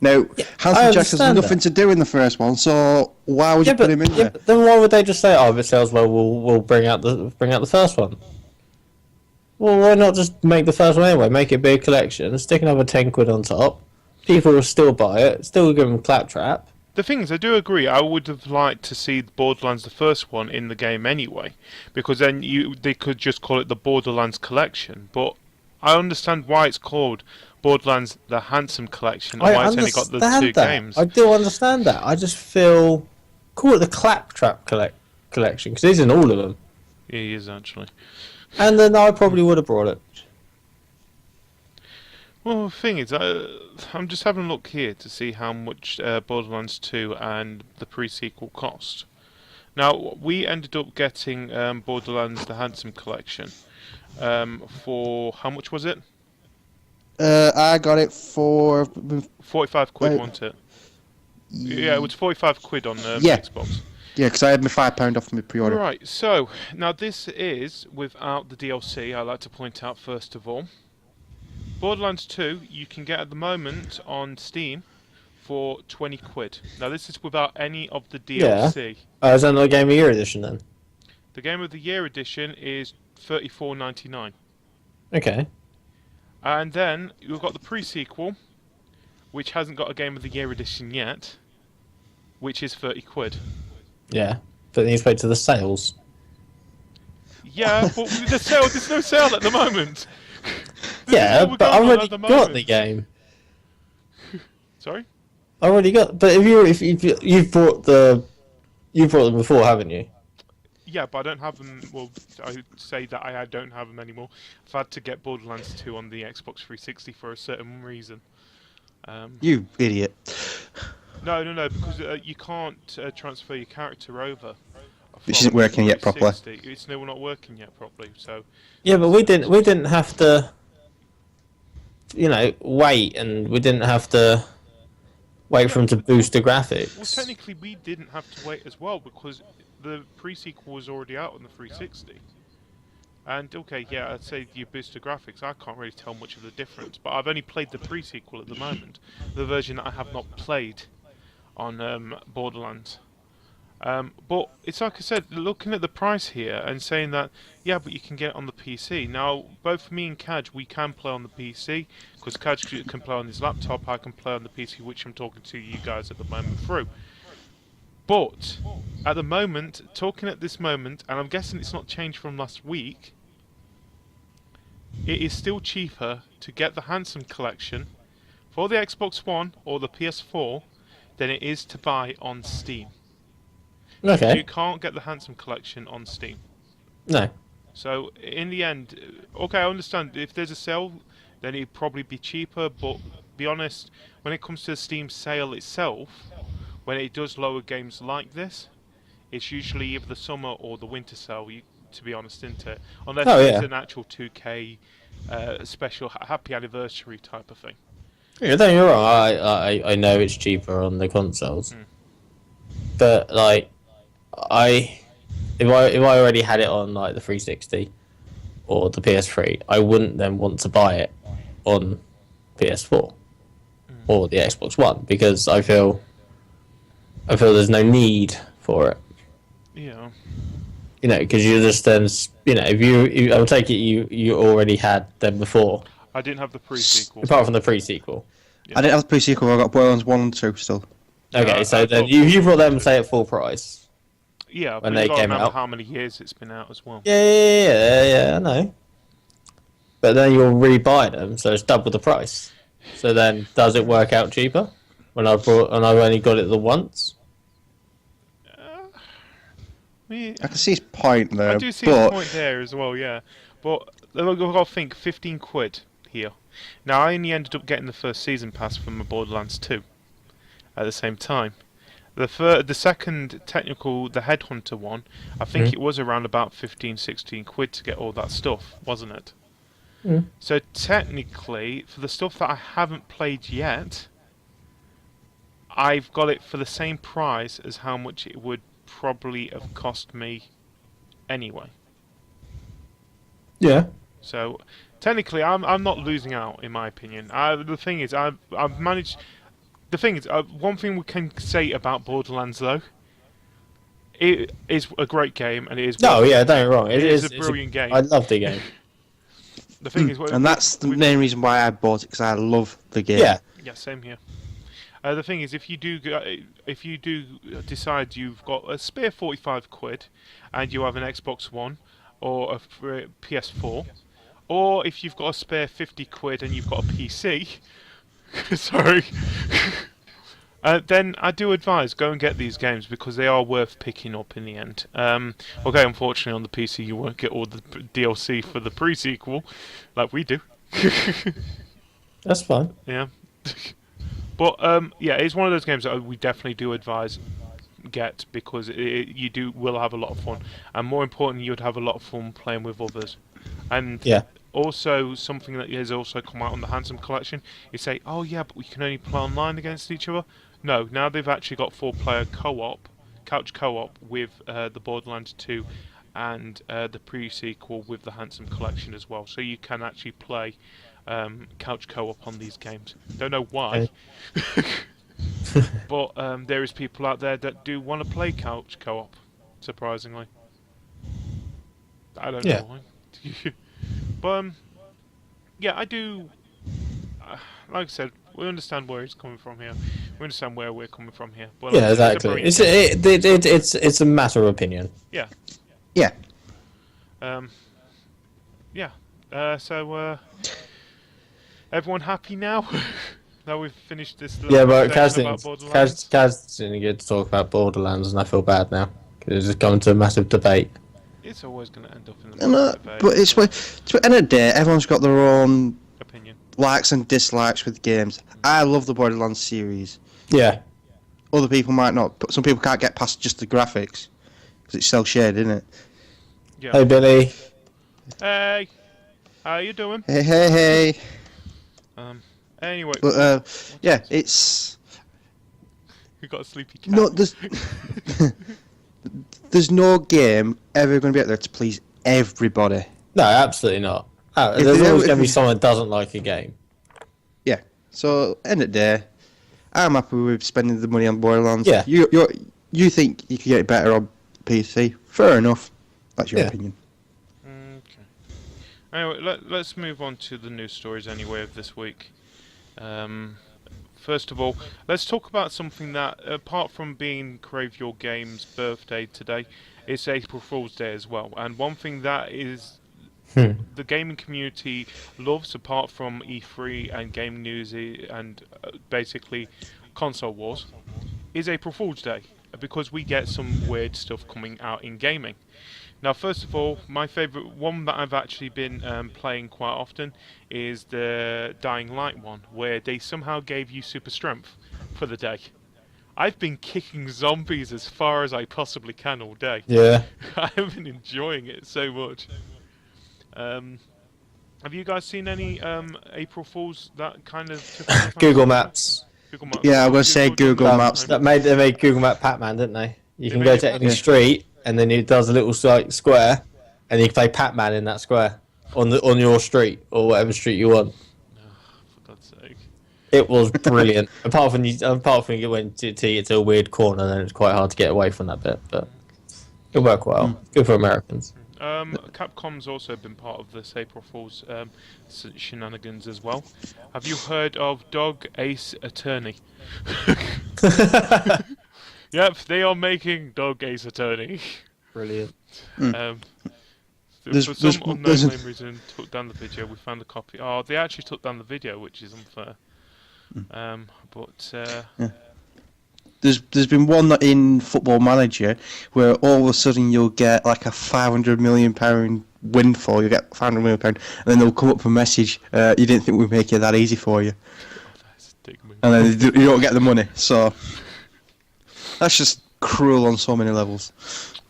Now, Handsome Jack has nothing to do in the first one, so why would you put him in there? But then why would they just say, "Oh, if it sells well, we'll bring out the first one"? Well, why not just make the first one anyway? Make it a big collection, stick another 10 quid on top. People will still buy it. Still give them claptrap. The thing is, I do agree. I would have liked to see Borderlands, the first one, in the game anyway, because then they could just call it the Borderlands Collection. But I understand why it's called Borderlands: The Handsome Collection, and why it's only got the two games. I do understand that. I just feel call it the Claptrap collection because he's in all of them. Yeah, he is actually. And then I probably would have brought it. Well, the thing is, I'm just having a look here to see how much Borderlands 2 and the pre-sequel cost. Now, we ended up getting Borderlands The Handsome Collection for, how much was it? I got it for 45 quid, uh, wasn't it? Yeah, it was 45 quid on Yeah. Xbox. Yeah, because I had my £5 off my pre-order. Right, so, now this is without the DLC, I like to point out first of all. Borderlands 2, you can get at the moment on Steam for 20 quid. Now, this is without any of the DLC. Is that not a Game of Year edition then? The Game of the Year edition is $34.99. Okay. And then you've got the pre-sequel, which hasn't got a Game of the Year edition yet, which is 30 quid. Yeah. But then you spoke to the sales. Yeah, but there's no sale at the moment. Yeah, but I already got the game. Sorry? I already got. But if you've bought you've bought them before, haven't you? Yeah, but I don't have them. Well, I would say that I don't have them anymore. I've had to get Borderlands 2 on the Xbox 360 for a certain reason. You idiot. No, because you can't transfer your character over. Which isn't working yet properly. It's still not working yet properly. So. Yeah, but we didn't have to. Wait, and we didn't have to wait for them to boost the graphics. Well, technically, we didn't have to wait as well because the pre-sequel was already out on the 360. And okay, yeah, I'd say you boost the graphics. I can't really tell much of the difference, but I've only played the pre-sequel at the moment, the version that I have not played on Borderlands. But it's like I said, looking at the price here and saying that, yeah, but you can get it on the PC. Now, both me and Cajr, we can play on the PC, because Cajr can play on his laptop, I can play on the PC, which I'm talking to you guys at the moment through. But, at the moment, talking at this moment, and I'm guessing it's not changed from last week, it is still cheaper to get the Handsome Collection for the Xbox One or the PS4 than it is to buy on Steam. Okay. You can't get the Handsome Collection on Steam. No. So, in the end, okay, I understand. If there's a sale, then it'd probably be cheaper, but be honest, when it comes to the Steam sale itself, when it does lower games like this, it's usually either the summer or the winter sale, to be honest, isn't it? Unless it's an actual 2K special happy anniversary type of thing. Yeah, don't get me wrong, I know it's cheaper on the consoles. But, like, if I already had it on, like, the 360 or the PS3, I wouldn't then want to buy it on PS4 or the Xbox One, because I feel there's no need for it. Yeah. Because you just then, if I would take it you already had them before. I didn't have the pre-sequel. Apart from the pre-sequel. I didn't have the pre-sequel, I got Borderlands 1 and 2 still. Okay, so then you brought them, say, at full price. Yeah, when but they you got to came remember out. how many years it's been out as well. Yeah, I know. But then you'll rebuy them, so it's double the price. So then, does it work out cheaper when I've only got it the once? I can see his point there. I do see his point there as well, yeah. But I've got to think 15 quid here. Now, I only ended up getting the first season pass from the Borderlands 2 at the same time. The second technical, the Headhunter one, I think it was around about 15, 16 quid to get all that stuff, wasn't it? So technically, for the stuff that I haven't played yet, I've got it for the same price as how much it would probably have cost me anyway. Yeah. So technically, I'm not losing out in my opinion. The thing is, I've managed. The thing is, one thing we can say about Borderlands though, it is a great game and it is. No, yeah, don't get me wrong. It is a brilliant game. I love the game. The thing is, and that's the main reason why I bought it, because I love the game. Yeah. Yeah, same here. The thing is, if you do decide you've got a spare 45 quid and you have an Xbox One or a PS4, or if you've got a spare 50 quid and you've got a PC, sorry, then I do advise go and get these games because they are worth picking up in the end. Okay, unfortunately on the PC you won't get all the DLC for the pre-sequel like we do. That's fine. Yeah. But yeah, it's one of those games that we definitely do advise get, because you will have a lot of fun, and more importantly, you'd have a lot of fun playing with others. And Yeah. also, something that has also come out on the Handsome Collection, you say, oh yeah, but we can only play online against each other. No, now they've actually got 4-player co-op, couch co-op with the Borderlands 2 and the pre-sequel with the Handsome Collection as well. So you can actually play couch co-op on these games. Don't know why, but there is people out there that do want to play couch co-op, surprisingly. I don't know why. But yeah, I do. Like I said, we understand where he's coming from here. We understand where we're coming from here. But Yeah, exactly. It's a matter of opinion. Yeah. Yeah. Yeah. So everyone happy now? Now we've finished this. Yeah, but Kaz didn't get to talk about Borderlands, and I feel bad now because it's just gone to a massive debate. It's always going to end up in the debate. But it's at the end of the day, everyone's got their own opinion, likes and dislikes with games. I love the Borderlands series. Yeah. Other people might not, but some people can't get past just the graphics because it's cel shaded, isn't it? Yeah. Hey, Billy. Hey, how you doing? Hey. Anyway. But yeah, it's. You got a sleepy cat. No, there's no game ever going to be out there to please everybody. No, absolutely not. There's always going to be someone that doesn't like a game. Yeah. So end of the day, I'm happy with spending the money on Borderlands. Yeah. You think you can get it better on PC? Fair enough. That's your opinion. Okay. Anyway, let's move on to the news stories anyway of this week. First of all, let's talk about something that, apart from being Crave Your Game's birthday today, it's April Fool's Day as well. And one thing that is the gaming community loves, apart from E3 and gaming news and basically console wars, is April Fool's Day, because we get some weird stuff coming out in gaming. Now, first of all, my favourite one that I've actually been playing quite often is the Dying Light one, where they somehow gave you super strength for the day. I've been kicking zombies as far as I possibly can all day. Yeah. I've been enjoying it so much. Have you guys seen any April Fools that kind of... Google Maps. Google Maps. Yeah, I was going to say Google Maps. They made Google Map Pac-Man, didn't they? You can go to any street, and then it does a little square, and you can play Pac-Man in that square on your street or whatever street you want. For God's sake! It was brilliant. apart from you went to get to a weird corner, then it's quite hard to get away from that bit. But it worked well. Good for Americans. Capcom's also been part of this April Fool's shenanigans as well. Have you heard of Dog Ace Attorney? Yep, they are making Dog Ace Attorney. Brilliant. For some unknown reason, took down the video. We found a copy. Oh, they actually took down the video, which is unfair. There's been one in Football Manager where all of a sudden you'll get like a £500 million windfall. You get £500 million, and then they'll come up with a message. You didn't think we'd make it that easy for you, and then you don't get the money. So that's just cruel on so many levels.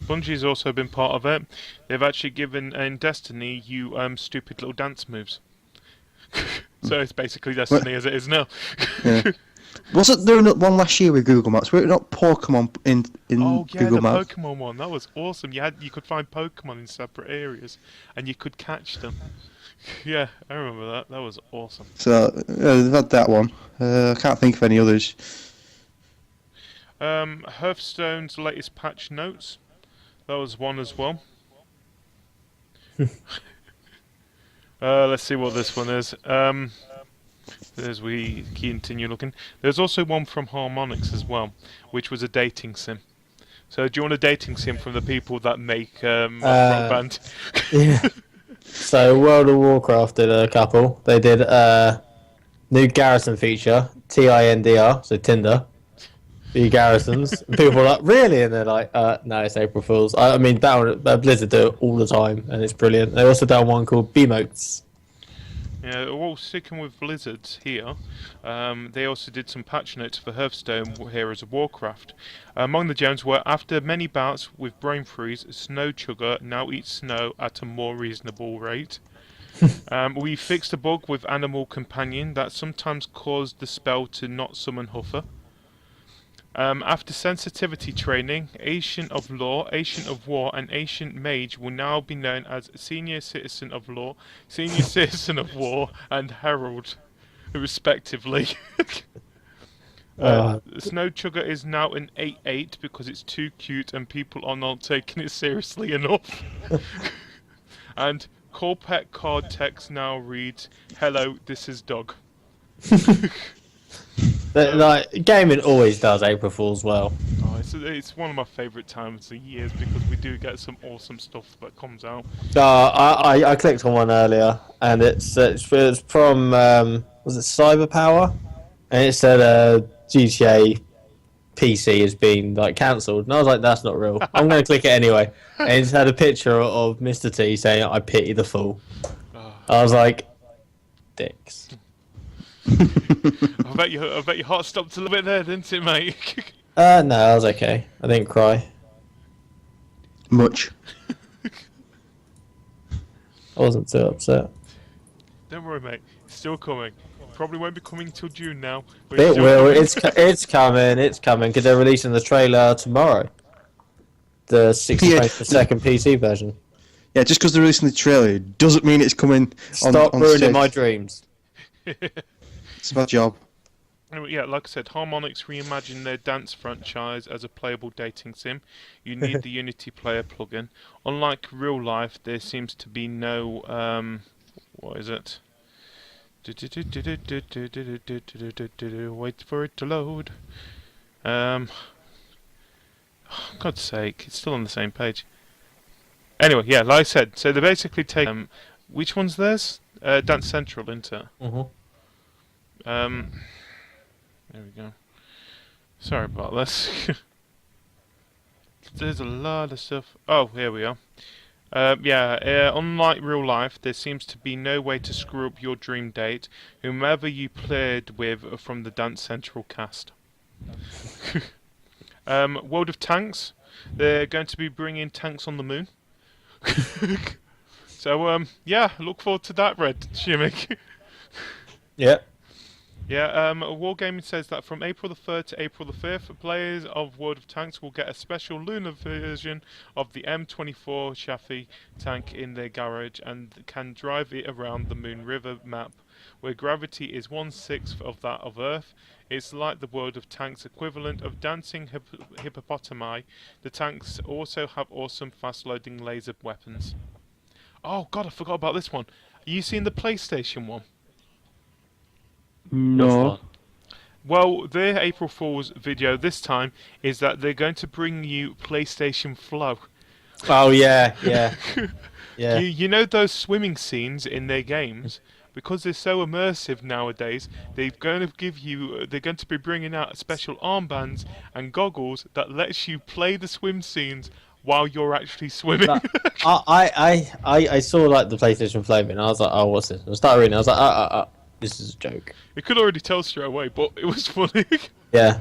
Bungie's also been part of it. They've actually given in Destiny you stupid little dance moves. So it's basically Destiny as it is now. Yeah. Wasn't there one last year with Google Maps? Were it not Pokemon in Google Maps? The Pokemon one. That was awesome. You could find Pokemon in separate areas, and you could catch them. Yeah, I remember that. That was awesome. So they've had that one. I can't think of any others. Hearthstone's latest patch notes. That was one as well. Let's see what this one is. As we continue looking, there's also one from Harmonix as well, which was a dating sim. So, do you want a dating sim from the people that make Rock Band? Yeah. So, World of Warcraft did a couple. They did a new garrison feature, TINDR, so Tinder. The garrisons. People were like, really? And they're like, no, it's April Fool's. I mean, Blizzard do it all the time, and it's brilliant. They also done one called Bemotes. Yeah, well, sticking with Blizzards here, they also did some patch notes for Hearthstone Heroes of Warcraft. Among the gems were, after many bouts with brain freeze, Snow Chugger now eats snow at a more reasonable rate. We fixed a bug with Animal Companion that sometimes caused the spell to not summon Huffer. After sensitivity training, Ancient of Law, Ancient of War, and Ancient Mage will now be known as Senior Citizen of Law, Senior Citizen of War, and Herald, respectively. Snow Chugger is now an 8-8 because it's too cute and people are not taking it seriously enough. And Call Pet card text now reads, "Hello, this is Dog." Like gaming always does April Fool's well. Oh, it's one of my favourite times of years because we do get some awesome stuff that comes out. I clicked on one earlier, and it's from was it Cyber Power, and it said GTA PC has been like cancelled, and I was like, that's not real. I'm going to click it anyway, and it's had a picture of Mr. T saying, "I pity the fool." I was like, dicks. I bet your heart stopped a little bit there, didn't it, mate? No, I was okay. I didn't cry. Much. I wasn't too upset. Don't worry, mate. It's still coming. Probably won't be coming till June now. But It still will. coming. It's coming. It's coming because they're releasing the trailer tomorrow. The 60 frames per second PC version. Yeah, just because they're releasing the trailer doesn't mean it's coming Stop on ruining stage. my dreams. It's my job. Anyway, yeah, like I said, Harmonix reimagined their dance franchise as a playable dating sim. You need the Unity Player plugin. Unlike real life, there seems to be no what is it? Wait for it to load. God's sake, it's still on the same page. Anyway, yeah, like I said, so they basically take which one's theirs? Dance Central, isn't it? There we go. Sorry about this. There's a lot of stuff. Oh, here we are. Unlike real life, there seems to be no way to screw up your dream date, whomever you played with from the Dance Central cast. World of Tanks. They're going to be bringing tanks on the moon. So, look forward to that, Red Shimmick. Yeah. Yeah, Wargaming says that from April the 3rd to April the 5th, players of World of Tanks will get a special lunar version of the M24 Chaffee tank in their garage and can drive it around the Moon River map, where gravity is 1/6 of that of Earth. It's like the World of Tanks equivalent of dancing hippopotami. The tanks also have awesome fast-loading laser weapons. Oh god, I forgot about this one. Are you seeing the PlayStation one? No. Well, their April Fool's video this time is that they're going to bring you PlayStation Flow. Oh yeah. Yeah. You know those swimming scenes in their games? Because they're so immersive nowadays, they're going to be bringing out special armbands and goggles that lets you play the swim scenes while you're actually swimming. I saw like the PlayStation Flow and I was like, oh, what's this? I started reading. I was like, this is a joke. You could already tell straight away, but it was funny. Yeah.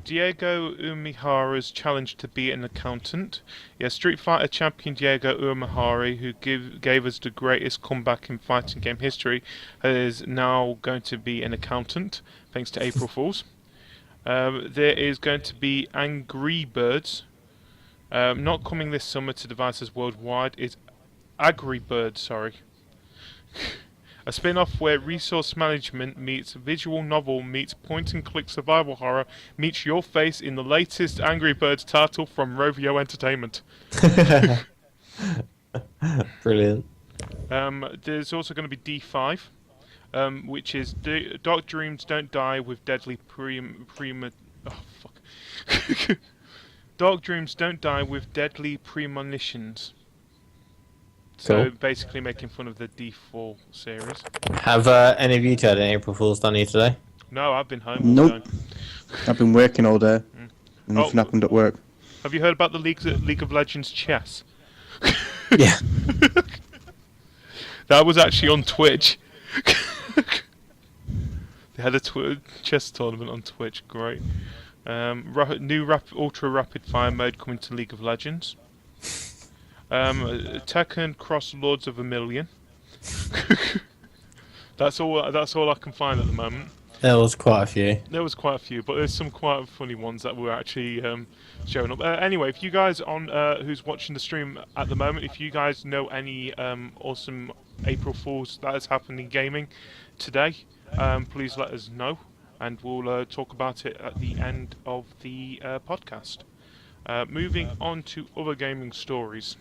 Diego Umihara's challenge to be an accountant. Yeah, Street Fighter champion Diego Umihara, who gave us the greatest comeback in fighting game history, is now going to be an accountant, thanks to April Fools. There is going to be Angry Birds. Not coming this summer to devices worldwide. It's Agri Birds, sorry. A spin-off where resource management meets visual novel meets point-and-click survival horror meets your face in the latest Angry Birds title from Rovio Entertainment. Brilliant. There's also going to be D5, which is Dark Dreams Don't Die with Deadly Dark Dreams Don't Die with Deadly Premonitions. So Cool. basically making fun of the D4 series. Have any of you two had any April Fool's done here today? No, I've been home all Nope. day. I've been working all day. And nothing Oh. happened at work. Have you heard about the League of Legends chess? Yeah. That was actually on Twitch. They had a chess tournament on Twitch. Great. New ultra rapid fire mode coming to League of Legends. Tekken cross Lords of a Million. That's all I can find at the moment. There was quite a few. There was quite a few, but there's some quite funny ones that were actually showing up. Anyway, if you guys on who's watching the stream at the moment, if you guys know any awesome April Fools that has happened in gaming today, please let us know, and we'll talk about it at the end of the podcast. Moving on to other gaming stories.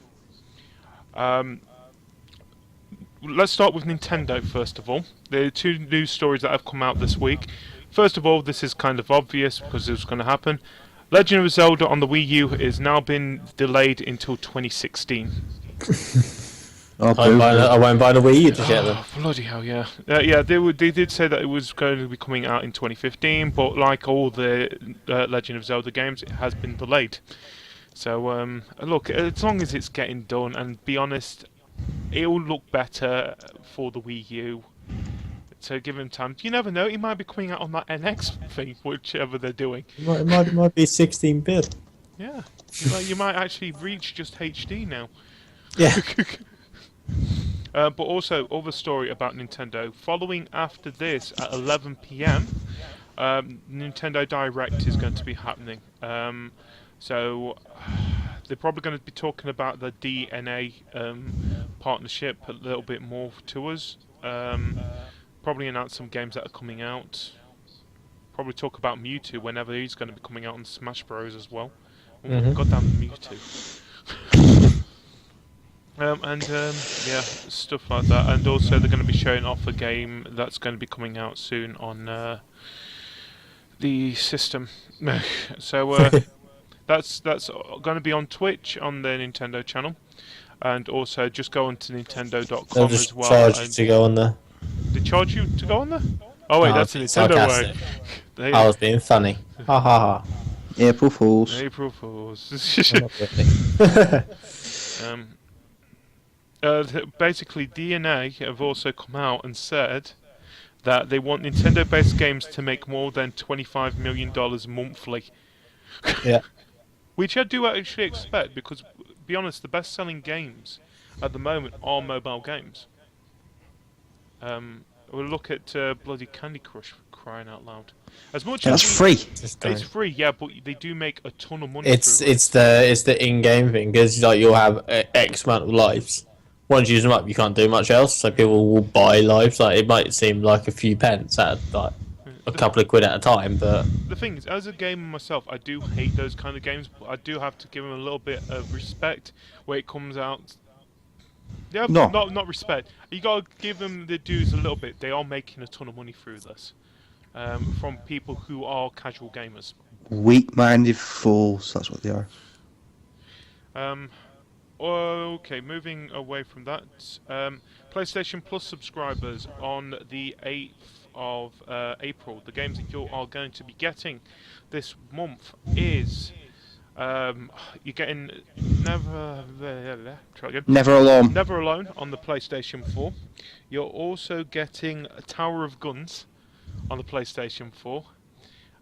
Let's start with Nintendo first of all. There are two news stories that have come out this week. First of all, this is kind of obvious because it was going to happen. Legend of Zelda on the Wii U is now been delayed until 2016. I won't buy the Wii U to get them. Bloody hell, yeah. Yeah, they did say that it was going to be coming out in 2015, but like all the Legend of Zelda games, it has been delayed. So, look, as long as it's getting done, and be honest, it'll look better for the Wii U. So give him time. You never know, it might be coming out on that NX thing, whichever they're doing. It might be 16-bit. Yeah, you might actually reach just HD now. Yeah. But also, other story about Nintendo. Following after this at 11 PM, Nintendo Direct is going to be happening. So they're probably going to be talking about the DNA partnership a little bit more to us. Probably announce some games that are coming out. Probably talk about Mewtwo whenever he's going to be coming out on Smash Bros as well. Goddamn Mewtwo. Yeah, stuff like that. And also they're going to be showing off a game that's going to be coming out soon on the system. So that's going to be on Twitch on the Nintendo channel, and also just go on to Nintendo.com as well. Charge you to go on there. They charge you to go on there? Oh wait, No, that's a Nintendo way. I was being funny. Ha ha ha. April Fools. April Fools. Basically, DNA have also come out and said that they want Nintendo-based games to make more than $25 million monthly. Yeah. Which I do actually expect, because, to be honest, the best-selling games at the moment are mobile games. We'll look at bloody Candy Crush, for crying out loud. As much as That's free. it's free, yeah, but they do make a ton of money. It's through it's the in-game thing, because like you'll have X amount of lives. Once you use them up, you can't do much else. So people will buy lives. Like it might seem like a few pence at like a couple of quid at a time, but the thing is, as a gamer myself, I do hate those kind of games, but I do have to give them a little bit of respect where it comes out. Yeah, No. not respect. You gotta give them the dues a little bit. They are making a ton of money through this, from people who are casual gamers. Weak-minded fools. That's what they are. Okay, moving away from that. PlayStation Plus subscribers on the 8th of April. The games that you are going to be getting this month is you're getting Never Alone. Never Alone on the PlayStation 4. You're also getting Tower of Guns on the PlayStation 4.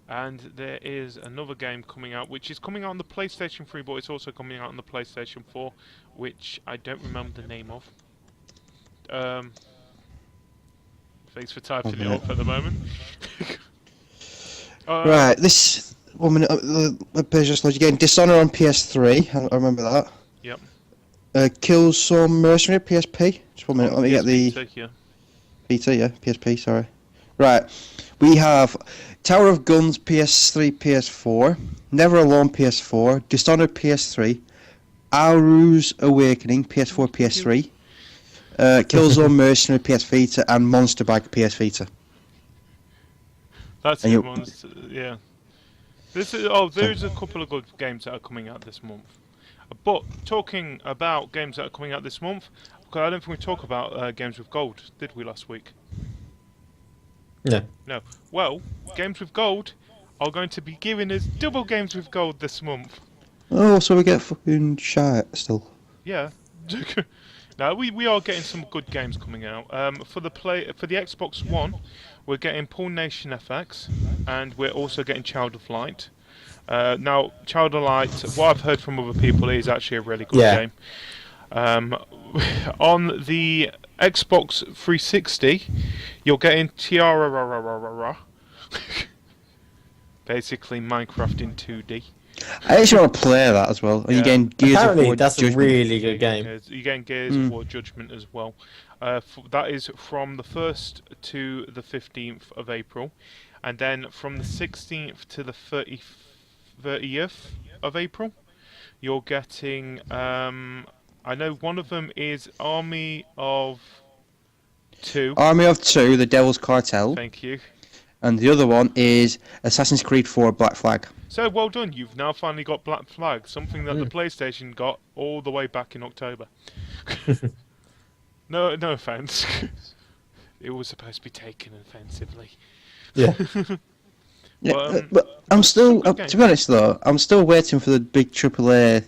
And there is another game coming out, which is coming out on the PlayStation 3, but it's also coming out on the PlayStation 4, which I don't remember the name of. Thanks for typing it up at the moment. Right, this 1 minute. The page just loaded again. Dishonored on PS3. I remember that. Yep. Killzone Mercenary PSP. Just 1 minute. Let me get the yeah. PT. Yeah, PSP. Sorry. Right. We have Tower of Guns PS3, PS4. Never Alone PS4. Dishonored PS3. Aru's Awakening PS4, PS3. Killzone Mercenary PS Vita and Monster Bag PS Vita. That's the ones. Yeah. There's a couple of good games that are coming out this month. But talking about games that are coming out this month, because I don't think we talked about games with gold, did we last week? No. Well, games with gold are going to be giving us double games with gold this month. Oh, so we get fucking shite still. Yeah. No, we are getting some good games coming out. For the Xbox One, we're getting Pawn Nation FX, and we're also getting Child of Light. Now, Child of Light, what I've heard from other people, is actually a really good game. On the Xbox 360, you're getting Tiara, basically Minecraft in 2D. I actually want to play that as well. And you're getting Gears of War that's Judgment. a really good game. You're getting Gears of War Judgment as well. That is from the 1st to the 15th of April. And then from the 16th to the 30th of April, you're getting... I know one of them is Army of Two. Army of Two, The Devil's Cartel. Thank you. And the other one is Assassin's Creed 4 Black Flag. So well done, you've now finally got Black Flag, something that the PlayStation got all the way back in October. No offence. It was supposed to be taken offensively. Yeah. But I'm still, to be honest though, I'm still waiting for the big AAA.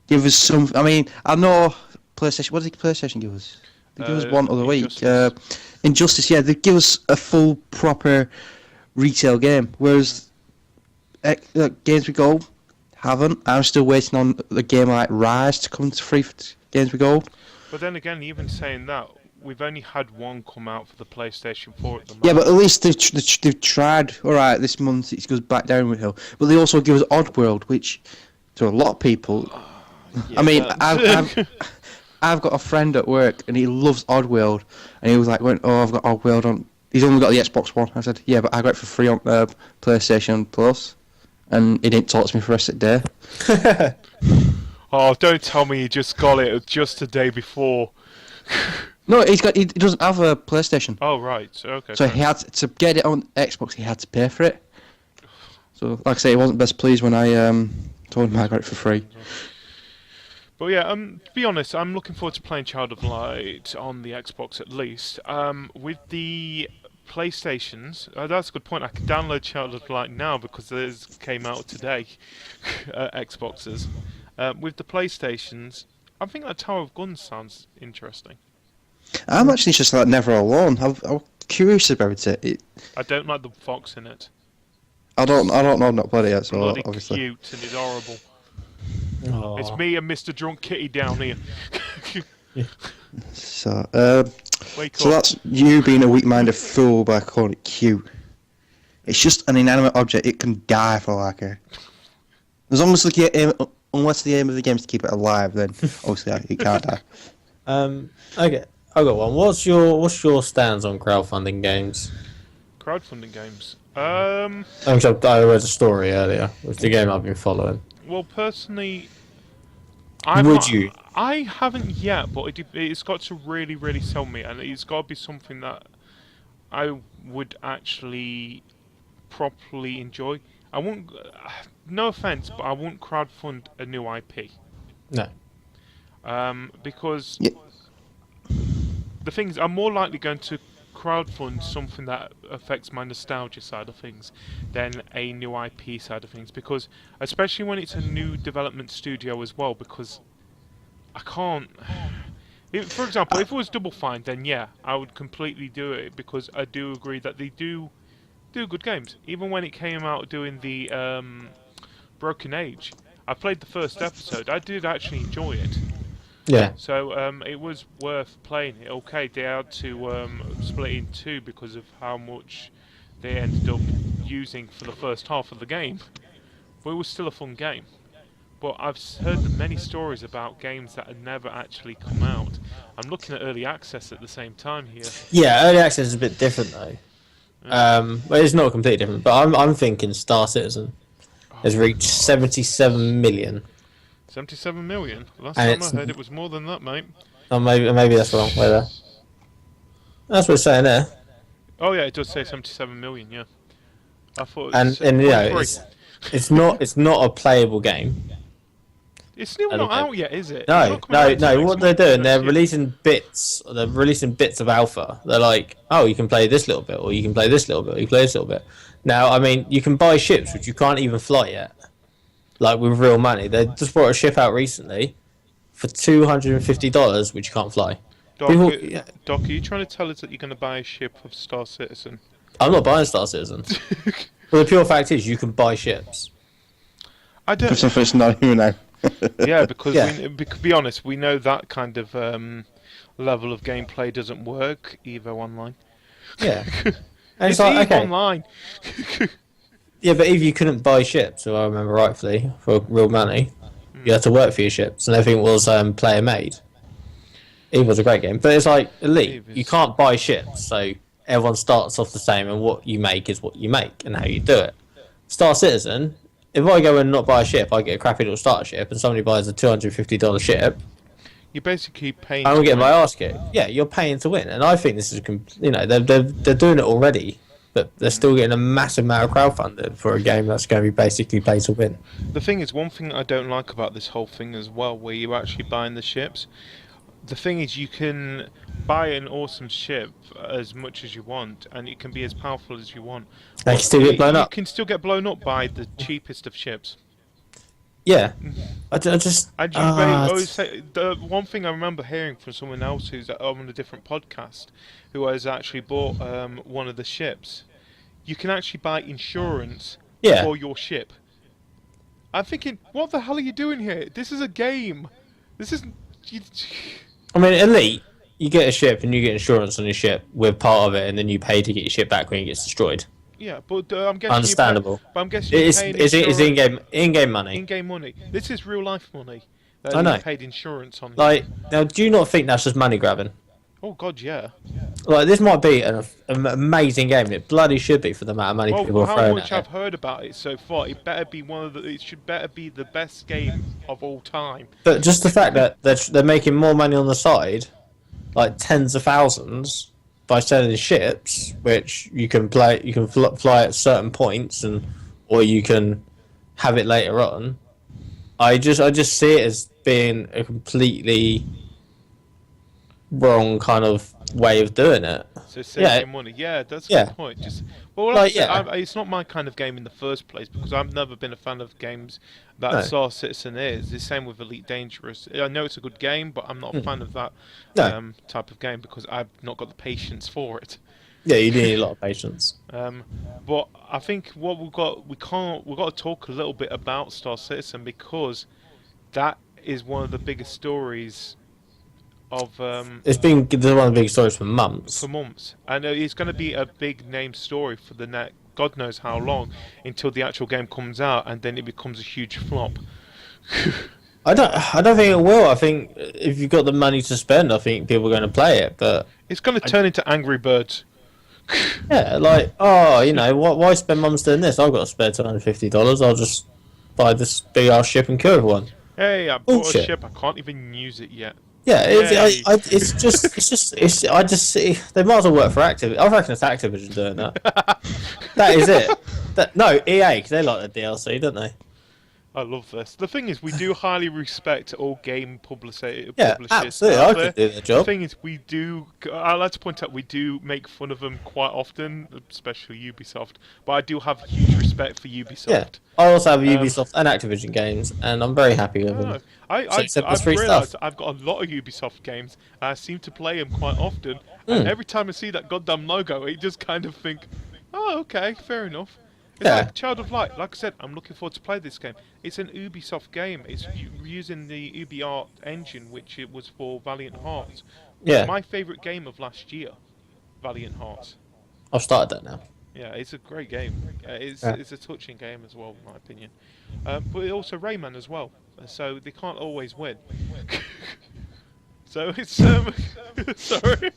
Give us some. I mean, I know PlayStation. What did PlayStation give us? They give us one other week. Injustice. Yeah, they give us a full, proper retail game. Whereas Games We Go haven't. I'm still waiting on a game like Rise to come to free for Games We Go. But then again, even saying that, we've only had one come out for the PlayStation 4 at the moment. Yeah, but at least they've tried. All right, this month it goes back downward hill. But they also give us Oddworld, which to a lot of people. Yeah, I mean, I've got a friend at work and he loves Oddworld, and he was like, "Oh, I've got Oddworld on." He's only got the Xbox One. I said, "Yeah, but I got it for free on PlayStation Plus," and he didn't talk to me for the rest of the day. Oh, don't tell me he just got it just the day before. No, he doesn't have a PlayStation. Oh right, okay. So he had to get it on Xbox. He had to pay for it. So, like I say, he wasn't best pleased when I told him I got it for free. But yeah, to be honest, I'm looking forward to playing Child of Light on the Xbox at least. With the PlayStations, that's a good point. I can download Child of Light now because it came out today, Xboxes. With the PlayStations, I think that Tower of Guns sounds interesting. I'm actually just like never alone. I'm curious about it. I don't like the fox in it. I don't know. I've not played it yet, so Bloody obviously. cute and it's horrible. Aww. It's me and Mr. Drunk Kitty down here. So, Wake so up. that's you being a weak-minded fool by calling it cute. It's just an inanimate object. It can die for like a. As long as unless the aim of the game is to keep it alive, then obviously it can't die. Okay, I got one. What's your stance on crowdfunding games? Crowdfunding games. I read a story earlier with the game I've been following. Well, personally, you? I haven't yet, but it's got to really, really sell me, and it's got to be something that I would actually properly enjoy. I won't. No offense, but I won't crowdfund a new IP. No. Because the thing is, I'm more likely going to crowdfund something that affects my nostalgia side of things than a new IP side of things, because especially when it's a new development studio as well, because I can't. For example, if it was Double Fine, then yeah, I would completely do it, because I do agree that they do good games. Even when it came out doing the Broken Age, I played the first episode. I did actually enjoy it. Yeah. So it was worth playing it. Okay, they had to split it in two because of how much they ended up using for the first half of the game. But it was still a fun game. But I've heard many stories about games that have never actually come out. I'm looking at early access at the same time here. Yeah, early access is a bit different though. Well, it's not completely different, but I'm thinking Star Citizen has reached 77 million. 77 million? Last And time I heard it was more than that, mate. Oh, maybe that's wrong. Wait there. That's what it's saying there. Oh yeah, it does say 77 million, yeah. I thought it And was you know, 0.3. it's not a playable game. It's still not out yet, is it? It's No. not coming out until What next they're doing, month, they're next year. releasing bits. They're releasing bits of alpha. They're like, oh, you can play this little bit, or you can play this little bit, or you can play this little bit. Now, I mean, you can buy ships which you can't even fly yet, like with real money. They just brought a ship out recently for $250, which you can't fly. Doc, People, Doc, are you trying to tell us that you're going to buy a ship of Star Citizen? I'm not buying Star Citizen. But the pure fact is, you can buy ships. I don't. Because it's not you now. Yeah, because Yeah. to be honest, we know that kind of level of gameplay doesn't work Evo Online. Yeah. And It's it's like, Eve okay. Online. Yeah, but if you couldn't buy ships, if I remember rightfully, for real money, you had to work for your ships, and everything was player made. Eve was a great game, but it's like Elite. Eve is- You can't buy ships, so everyone starts off the same, and what you make is what you make, and how you do it. Star Citizen, if I go and not buy a ship, I get a crappy little starter ship, and somebody buys a $250 ship, You're basically paying. I'm to getting win. my ass kicked. Yeah, you're paying to win, and I think this is, they're doing it already, but they're still getting a massive amount of crowdfunding for a game that's going to be basically pay to win. The thing is, one thing I don't like about this whole thing as well, where you're actually buying the ships. The thing is, you can buy an awesome ship as much as you want, and it can be as powerful as you want. They can still get blown you up. can still get blown up by the cheapest of ships. Yeah, I just. And you always say the one thing I remember hearing from someone else who's on a different podcast, who has actually bought one of the ships. You can actually buy insurance Yeah. for your ship. I'm thinking, what the hell are you doing here? This is a game. This isn't. I mean, Elite, you get a ship and you get insurance on your ship with part of it, and then you pay to get your ship back when it gets destroyed. Yeah, but I'm guessing. Understandable. But I'm guessing you're paying It's insurance- in-game money. in-game money. This is real life money. That I know. you paid insurance on. Like, now, do you not think that's just money grabbing? Oh God, yeah. Like, this might be an amazing game, and it bloody should be for the amount of money people Well, are how throwing much at I've it. heard about it so far, it better be one of the. It should better be the best game of all time. But just the fact that they're making more money on the side, like tens of thousands, by selling ships, which you can fly at certain points, or you can have it later on. I just see it as being a completely wrong kind of way of doing it. So saving Yeah. money. Yeah, that's a Yeah. good point. Just well, Like, like I said, yeah. it's not my kind of game in the first place because I've never been a fan of games that No. Star Citizen is. The same with Elite Dangerous. I know it's a good game, but I'm not a fan of that No. type of game because I've not got the patience for it. Yeah, you do need a lot of patience. But I think what we've got to talk a little bit about Star Citizen because that is one of the biggest stories of It's been one of the big stories for months. for months, and it's going to be a big name story for the next God knows how long until the actual game comes out, and then it becomes a huge flop. I don't think it will. I think if you've got the money to spend, I think people are going to play it. But It's going to turn into Angry Birds. yeah, like, oh, why spend months doing this? I've got to spare $250. I'll just buy this big ass ship and kill everyone. Hey, I bought Bullshit. a ship. I can't even use it yet. Yeah, Yay. I just see they might as well work for Activision. I reckon it's Activision doing that. That is it. No, EA, because they like the DLC, don't they? I love this. The thing is, we do highly respect all game publishers. Yeah, absolutely. out I there. could do the The job. thing is, I like to point out we do make fun of them quite often, especially Ubisoft. But I do have huge respect for Ubisoft. Yeah, I also have Ubisoft and Activision games, and I'm very happy with them. No, I've free realised stuff. I've got a lot of Ubisoft games. And I seem to play them quite often, and every time I see that goddamn logo, I just kind of think, "Oh, okay, fair enough." It's Yeah. like Child of Light. Like I said, I'm looking forward to play this game. It's an Ubisoft game. It's using the UbiArt engine, which it was for Valiant Hearts. Yeah, My favourite game of last year, Valiant Hearts. I've started that now. Yeah, it's a great game. It's Yeah. a touching game as well, in my opinion. But also Rayman as well. So they can't always win. So it's sorry.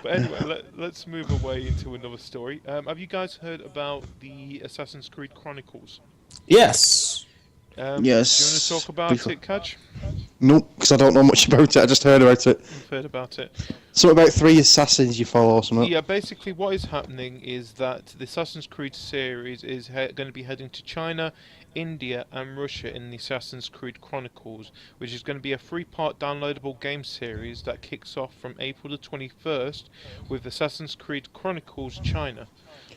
But anyway, let's move away into another story. Have you guys heard about the Assassin's Creed Chronicles? Yes. Yes. Do you want to talk about Before- it, Kaj? Nope, because I don't know much about it. I just heard about it. You've heard about it. Something about 3 assassins you follow or something. Yeah, basically what is happening is that the Assassin's Creed series is going to be heading to China, India and Russia in the Assassin's Creed Chronicles, which is going to be a 3-part downloadable game series that kicks off from April the 21st with Assassin's Creed Chronicles China.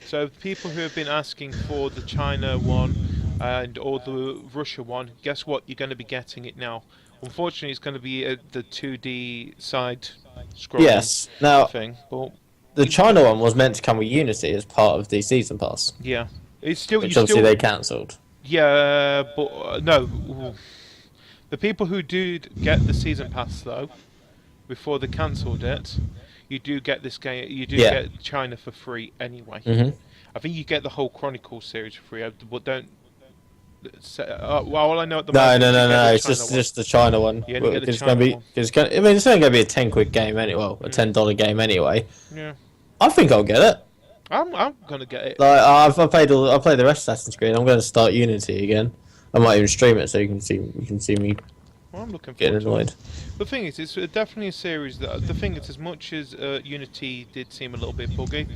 So people who have been asking for the China one, and or the Russia one, guess what? You're going to be getting it now. Unfortunately, it's going to be the 2D side scrolling Yes. Now, thing. But the China one was meant to come with Unity as part of the season pass, yeah, it's still which you obviously still they cancelled. yeah, but no. The people who did get the season pass though, before they cancelled it, you do get this game. You do get China for free anyway. I think you get the whole Chronicles series for free, but don't. Well, all I know at the moment. No. It's just the China one. You only get the It's going to China be. I mean, it's only going to be a £10 game anyway. Well, a $10 game anyway. Yeah. I think I'll get it. I'm gonna get it. Like I played the rest of Assassin's Creed. I'm going to start Unity again. I might even stream it so you can see me Well, I'm looking getting forward to annoyed. it. The thing is, it's definitely a series that. The thing is, as much as Unity did seem a little bit buggy,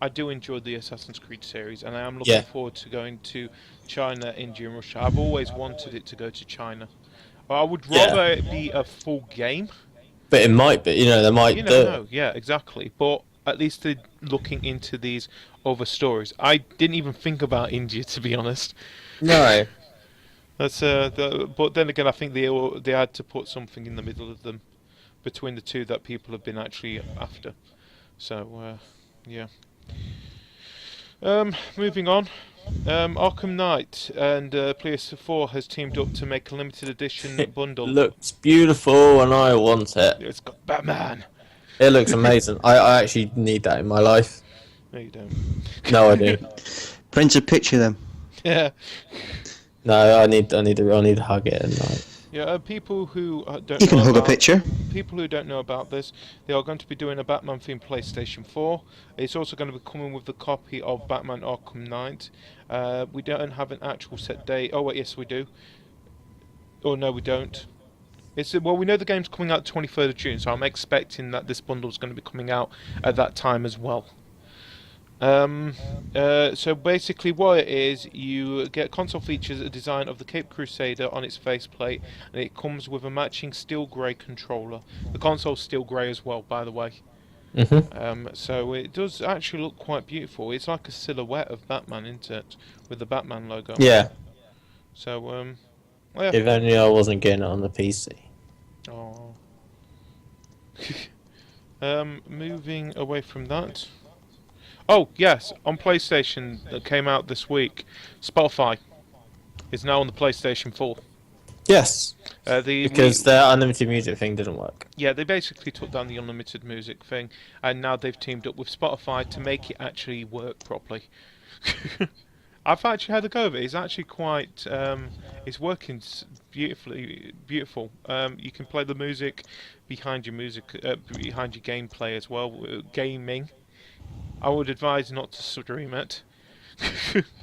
I do enjoy the Assassin's Creed series, and I am looking forward to going to China, India, and Russia. I've always wanted it to go to China. I would rather it be a full game. But it might be. They might do. No, yeah, exactly. But at least they're looking into these other stories. I didn't even think about India, to be honest. No. That's but then again, I think they had to put something in the middle of them, between the two that people have been actually after. So, yeah. Moving on. Arkham Knight and PS4 has teamed up to make a limited edition bundle. Looks beautiful, and I want it. It's got Batman. It looks amazing. I actually need that in my life. No, you don't. No, I do. Print a picture of them. Yeah. No, I need to hug it and like. Yeah, people who don't You can know hug a about, picture. people who don't know about this, they are going to be doing a Batman themed PlayStation 4. It's also going to be coming with the copy of Batman Arkham Knight. We don't have an actual set date. Oh wait, yes we do. Oh no, we don't. We know the game's coming out 23rd of June, so I'm expecting that this bundle is going to be coming out at that time as well. So basically what it is, you get console features a design of the Cape Crusader on its faceplate, and it comes with a matching steel grey controller. The console's steel grey as well, by the way. So it does actually look quite beautiful. It's like a silhouette of Batman, isn't it? With the Batman logo. Yeah. So, If only I wasn't getting it on the PC. Oh. Moving away from that. Oh, yes, on PlayStation that came out this week, Spotify is now on the PlayStation 4. Yes. Because their unlimited music thing didn't work. Yeah, they basically took down the unlimited music thing, and now they've teamed up with Spotify to make it actually work properly. I've actually had a go of it. It's actually quite... it's working beautiful. You can play the music behind your gameplay as well, gaming. I would advise not to stream it.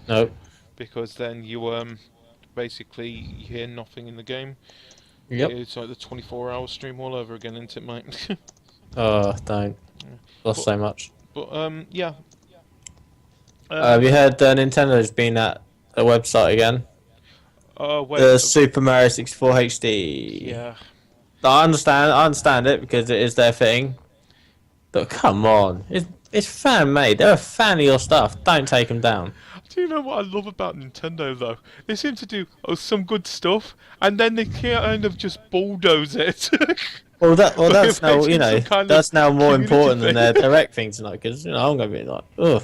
No. Because then you basically hear nothing in the game. Yep. It's like the 24-hour stream all over again, isn't it, mate? Oh, don't. Lost so much. But yeah. Have you heard Nintendo's been at a website again? Wait, The Super Mario 64 HD. yeah. I understand it because it is their thing. But come on, it's fan made. They're a fan of your stuff. Don't take them down. Do you know what I love about Nintendo though? They seem to do some good stuff, and then they kind of just bulldoze it. Well, that's now making some kind of that's now more community important than their thing. direct thing tonight. Because I'm gonna be like, ugh.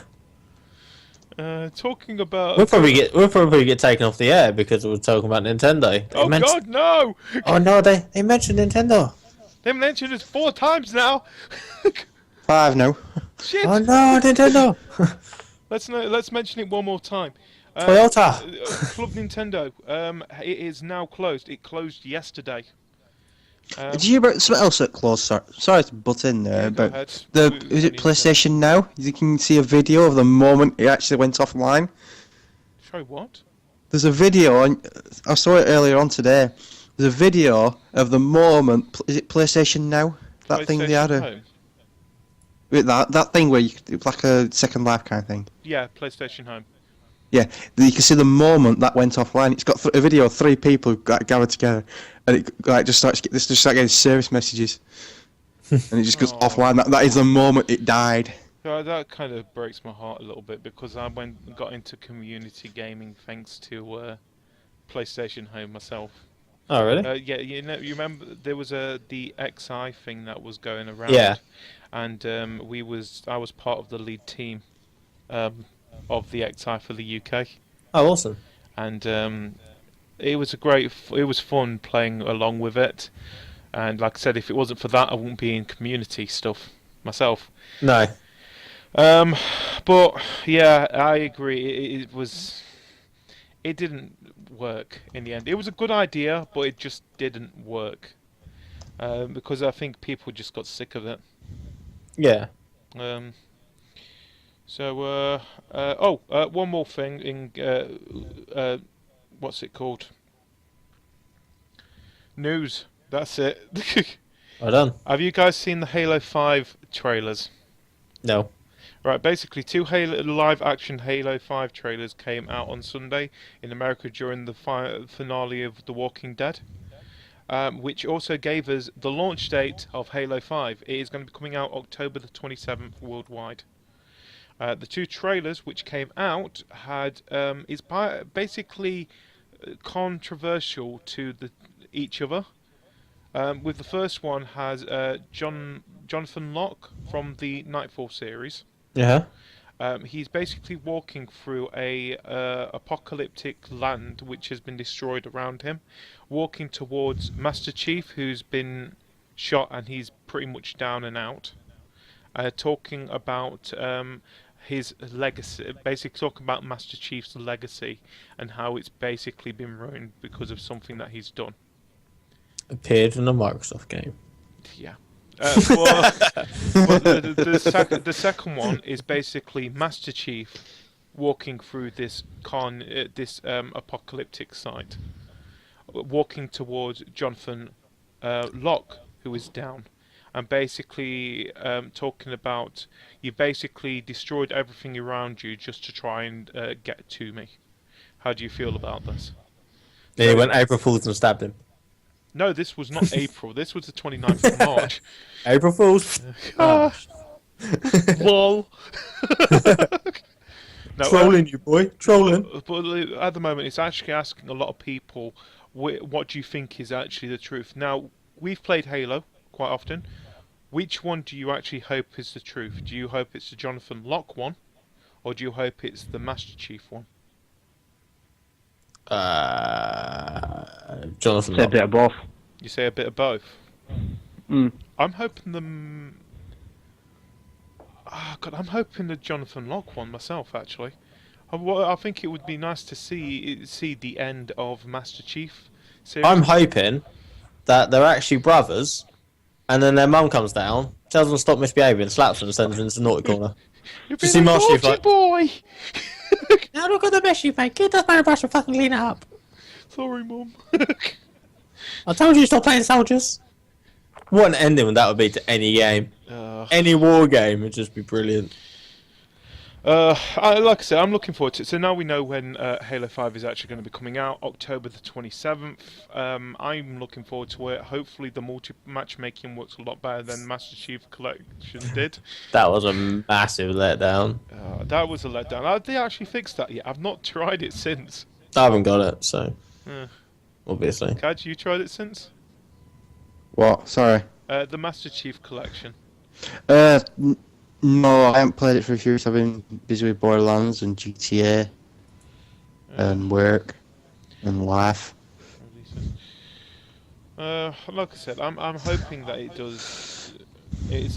Talking about... We'll probably get taken off the air because we're talking about Nintendo. Oh God, no! Oh no, they mentioned Nintendo. They've mentioned it 4 times now. 5 now. Shit! Oh no, Nintendo. Let's mention it one more time. Toyota. Club Nintendo. It is now closed. It closed yesterday. Did you hear about something else that closed? Sorry to butt in there, Yeah, go but ahead. is it PlayStation Now? You can see a video of the moment it actually went offline. Sorry, what? There's a video on. I saw it earlier on today. There's a video of the moment. Is it PlayStation Now? That thing they had. Home? That thing where it's like a Second Life kind of thing. Yeah, PlayStation Home. Yeah, you can see the moment that went offline. It's got a video of 3 people who got gathered together, and it like just starts getting service messages, and it just goes offline. That is the moment it died. That kind of breaks my heart a little bit because I got into community gaming thanks to PlayStation Home myself. Oh, really? Yeah, you remember there was the XI thing that was going around. Yeah. And I was part of the lead team of the XI for the UK, Oh, awesome. and it was it was fun playing along with it. And like I said, if it wasn't for that, I wouldn't be in community stuff myself. No. But yeah, I agree. It didn't work in the end. It was a good idea, but it just didn't work because I think people just got sick of it. Yeah. Um, one more thing what's it called? News. That's it. Well done. Have you guys seen the Halo 5 trailers? No. Right, basically, two live-action Halo 5 trailers came out on Sunday in America during the finale of The Walking Dead, which also gave us the launch date of Halo 5. It is going to be coming out October the 27th worldwide. The two trailers which came out is basically controversial to each other. With the first one has Jonathan Locke from the Nightfall series. Yeah. He's basically walking through a apocalyptic land which has been destroyed around him, walking towards Master Chief, who's been shot and he's pretty much down and out. Talking about his legacy, basically talking about Master Chief's legacy and how it's basically been ruined because of something that he's done. Appeared in a Microsoft game. Yeah. The second one is basically Master Chief walking through this apocalyptic site, walking towards Jonathan Locke, who is down, and basically talking about you basically destroyed everything around you just to try and get to me. How do you feel about this? Then he went April Fool's and stabbed him. No, this was not April. This was the 29th of March. April Fool's. Lol. No, Trolling you, boy. Trolling. But at the moment, it's actually asking a lot of people, what do you think is actually the truth? Now, we've played Halo quite often. Which one do you actually hope is the truth? Do you hope it's the Jonathan Locke one? Or do you hope it's the Master Chief one? Jonathan Say a Locke. bit of both. You say a bit of both. I'm hoping I'm hoping the Jonathan Locke one myself. Actually, I think it would be nice to see the end of Master Chief series. I'm hoping that they're actually brothers, and then their mum comes down, tells them to stop misbehaving, slaps them, and sends them into the naughty corner. You've Just been see a Master Chief naughty like, boy. now look at the mess you made. Get that man brush and fucking clean it up. Sorry, Mum. I told you to stop playing soldiers. What an ending that would be to any game. Any war game would just be brilliant. Like I said, I'm looking forward to it. So now we know when Halo 5 is actually going to be coming out, October the 27th. I'm looking forward to it. Hopefully the matchmaking works a lot better than Master Chief Collection did. That was a massive letdown. That was a letdown. Have they actually fixed that yet? I've not tried it since. I haven't got it, so... Yeah. Obviously. Cajr, you tried it since? What? Sorry. The Master Chief Collection. No, I haven't played it for a few years. I've been busy with Borderlands and GTA and work and life. Like I said, I'm hoping that it's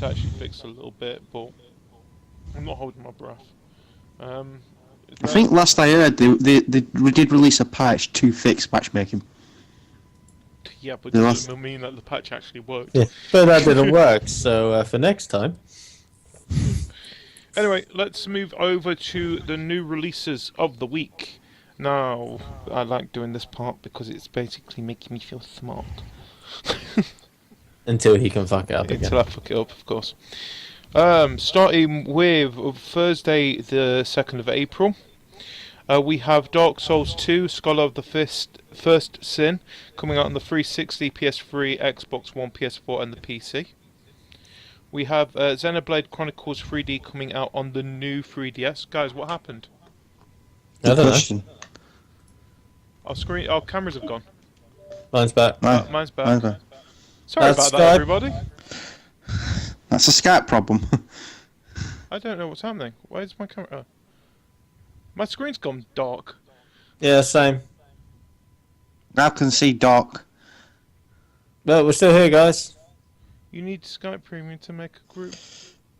actually fixed a little bit, but I'm not holding my breath. I think last I heard they did release a patch to fix matchmaking. Yeah, but it doesn't mean that the patch actually worked. Yeah, but that didn't work, so for next time... Anyway, let's move over to the new releases of the week. Now, I like doing this part because it's basically making me feel smart. Until he can fuck it up again. Until I fuck it up, of course. Starting with Thursday, the 2nd of April. We have Dark Souls 2, Scholar of the First Sin, coming out on the 360, PS3, Xbox One, PS4 and the PC. We have Xenoblade Chronicles 3D coming out on the new 3DS. Guys, what happened? I Good don't know. question. Our cameras have gone. Mine's back. Right. Mine's back. Okay. Sorry That's about that, Skype. everybody. That's a Skype problem. I don't know what's happening. Where's my camera? Oh. My screen's gone dark. Yeah, same. Now I can see Doc. But we're still here, guys. You need Skype Premium to make a group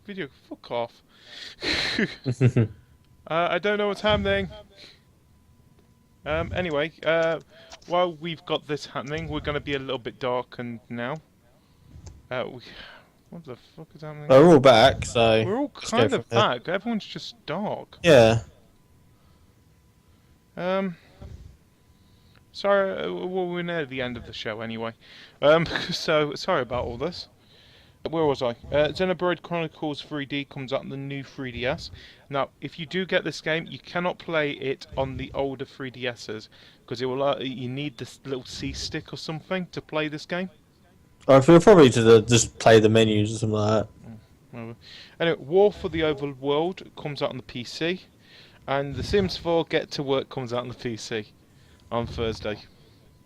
video. Fuck off. I don't know what's happening. Anyway, while we've got this happening, we're going to be a little bit darkened now. What the fuck is happening? We're all back, so We're all let's go kind of from here. back. Everyone's just dark. Yeah. Sorry, well, we're near the end of the show anyway. So, sorry about all this. Where was I? Xenoblade Chronicles 3D comes out on the new 3DS. Now, if you do get this game, you cannot play it on the older 3DSs because it will. You need this little C stick or something to play this game. Or if we were probably to just play the menus or something like that. Anyway, War for the Overworld comes out on the PC, and The Sims 4 Get to Work comes out on the PC on Thursday.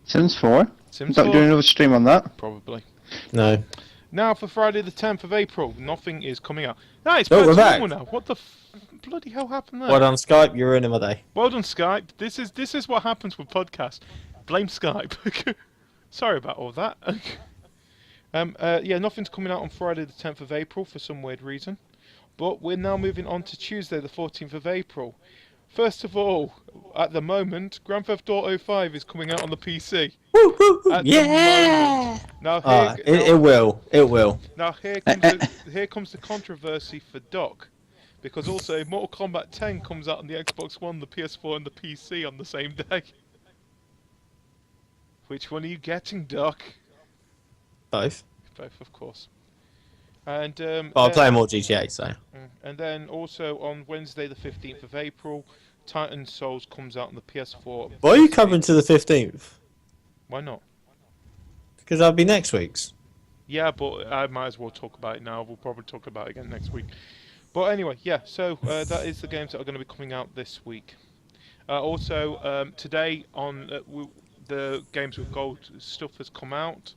Sims 4? Sims Don't 4, do another stream on that. probably. No. Now for Friday the 10th of April, nothing is coming out. No, it's Oh, back we're to back. normal now. What the bloody hell happened there? Well done, Skype. You're ruining my day. Well done, Skype. This is what happens with podcasts. Blame Skype. Sorry about all that. Yeah, nothing's coming out on Friday the 10th of April for some weird reason. But we're now moving on to Tuesday the 14th of April. First of all, at the moment, Grand Theft Auto 5 is coming out on the PC. Woo, woo, woo. At the Yeah! moment. Now It will. It will. Now here comes the controversy for Doc, because also Mortal Kombat 10 comes out on the Xbox One, the PS4, and the PC on the same day. Which one are you getting, Doc? Both. Both, of course. And I'll play more GTA, so. and then also on Wednesday, the 15th of April, Titan Souls comes out on the PS4. and Why are you PC. covering to the 15th? Why not? Because that'll be next week's. Yeah, but I might as well talk about it now. We'll probably talk about it again next week. But anyway, yeah, so that is the games that are going to be coming out this week. Also, today on the Games with Gold stuff has come out.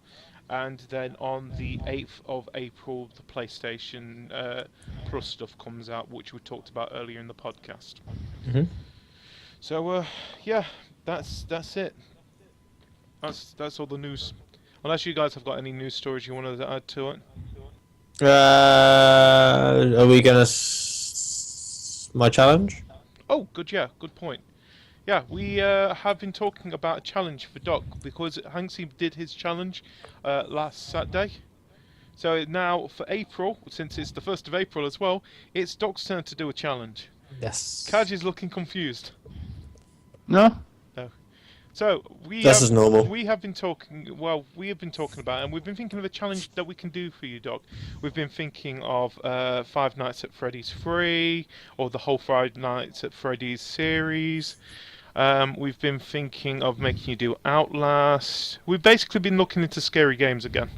And then on the 8th of April, the PlayStation Plus stuff comes out, which we talked about earlier in the podcast. Mhm. So, yeah, that's it. That's all the news. Unless you guys have got any news stories you want to add to it. Are we gonna my challenge? Oh, good, yeah, good point. Yeah, we have been talking about a challenge for Doc because Hanksy did his challenge last Saturday. So now for April, since it's the 1st of April as well, it's Doc's turn to do a challenge. Yes. Cajr is looking confused. No? So That's as normal. We have been talking. Well, we have been talking about, and we've been thinking of a challenge that we can do for you, Doc. We've been thinking of Five Nights at Freddy's 3, or the whole Five Nights at Freddy's series. We've been thinking of making you do Outlast. We've basically been looking into scary games again.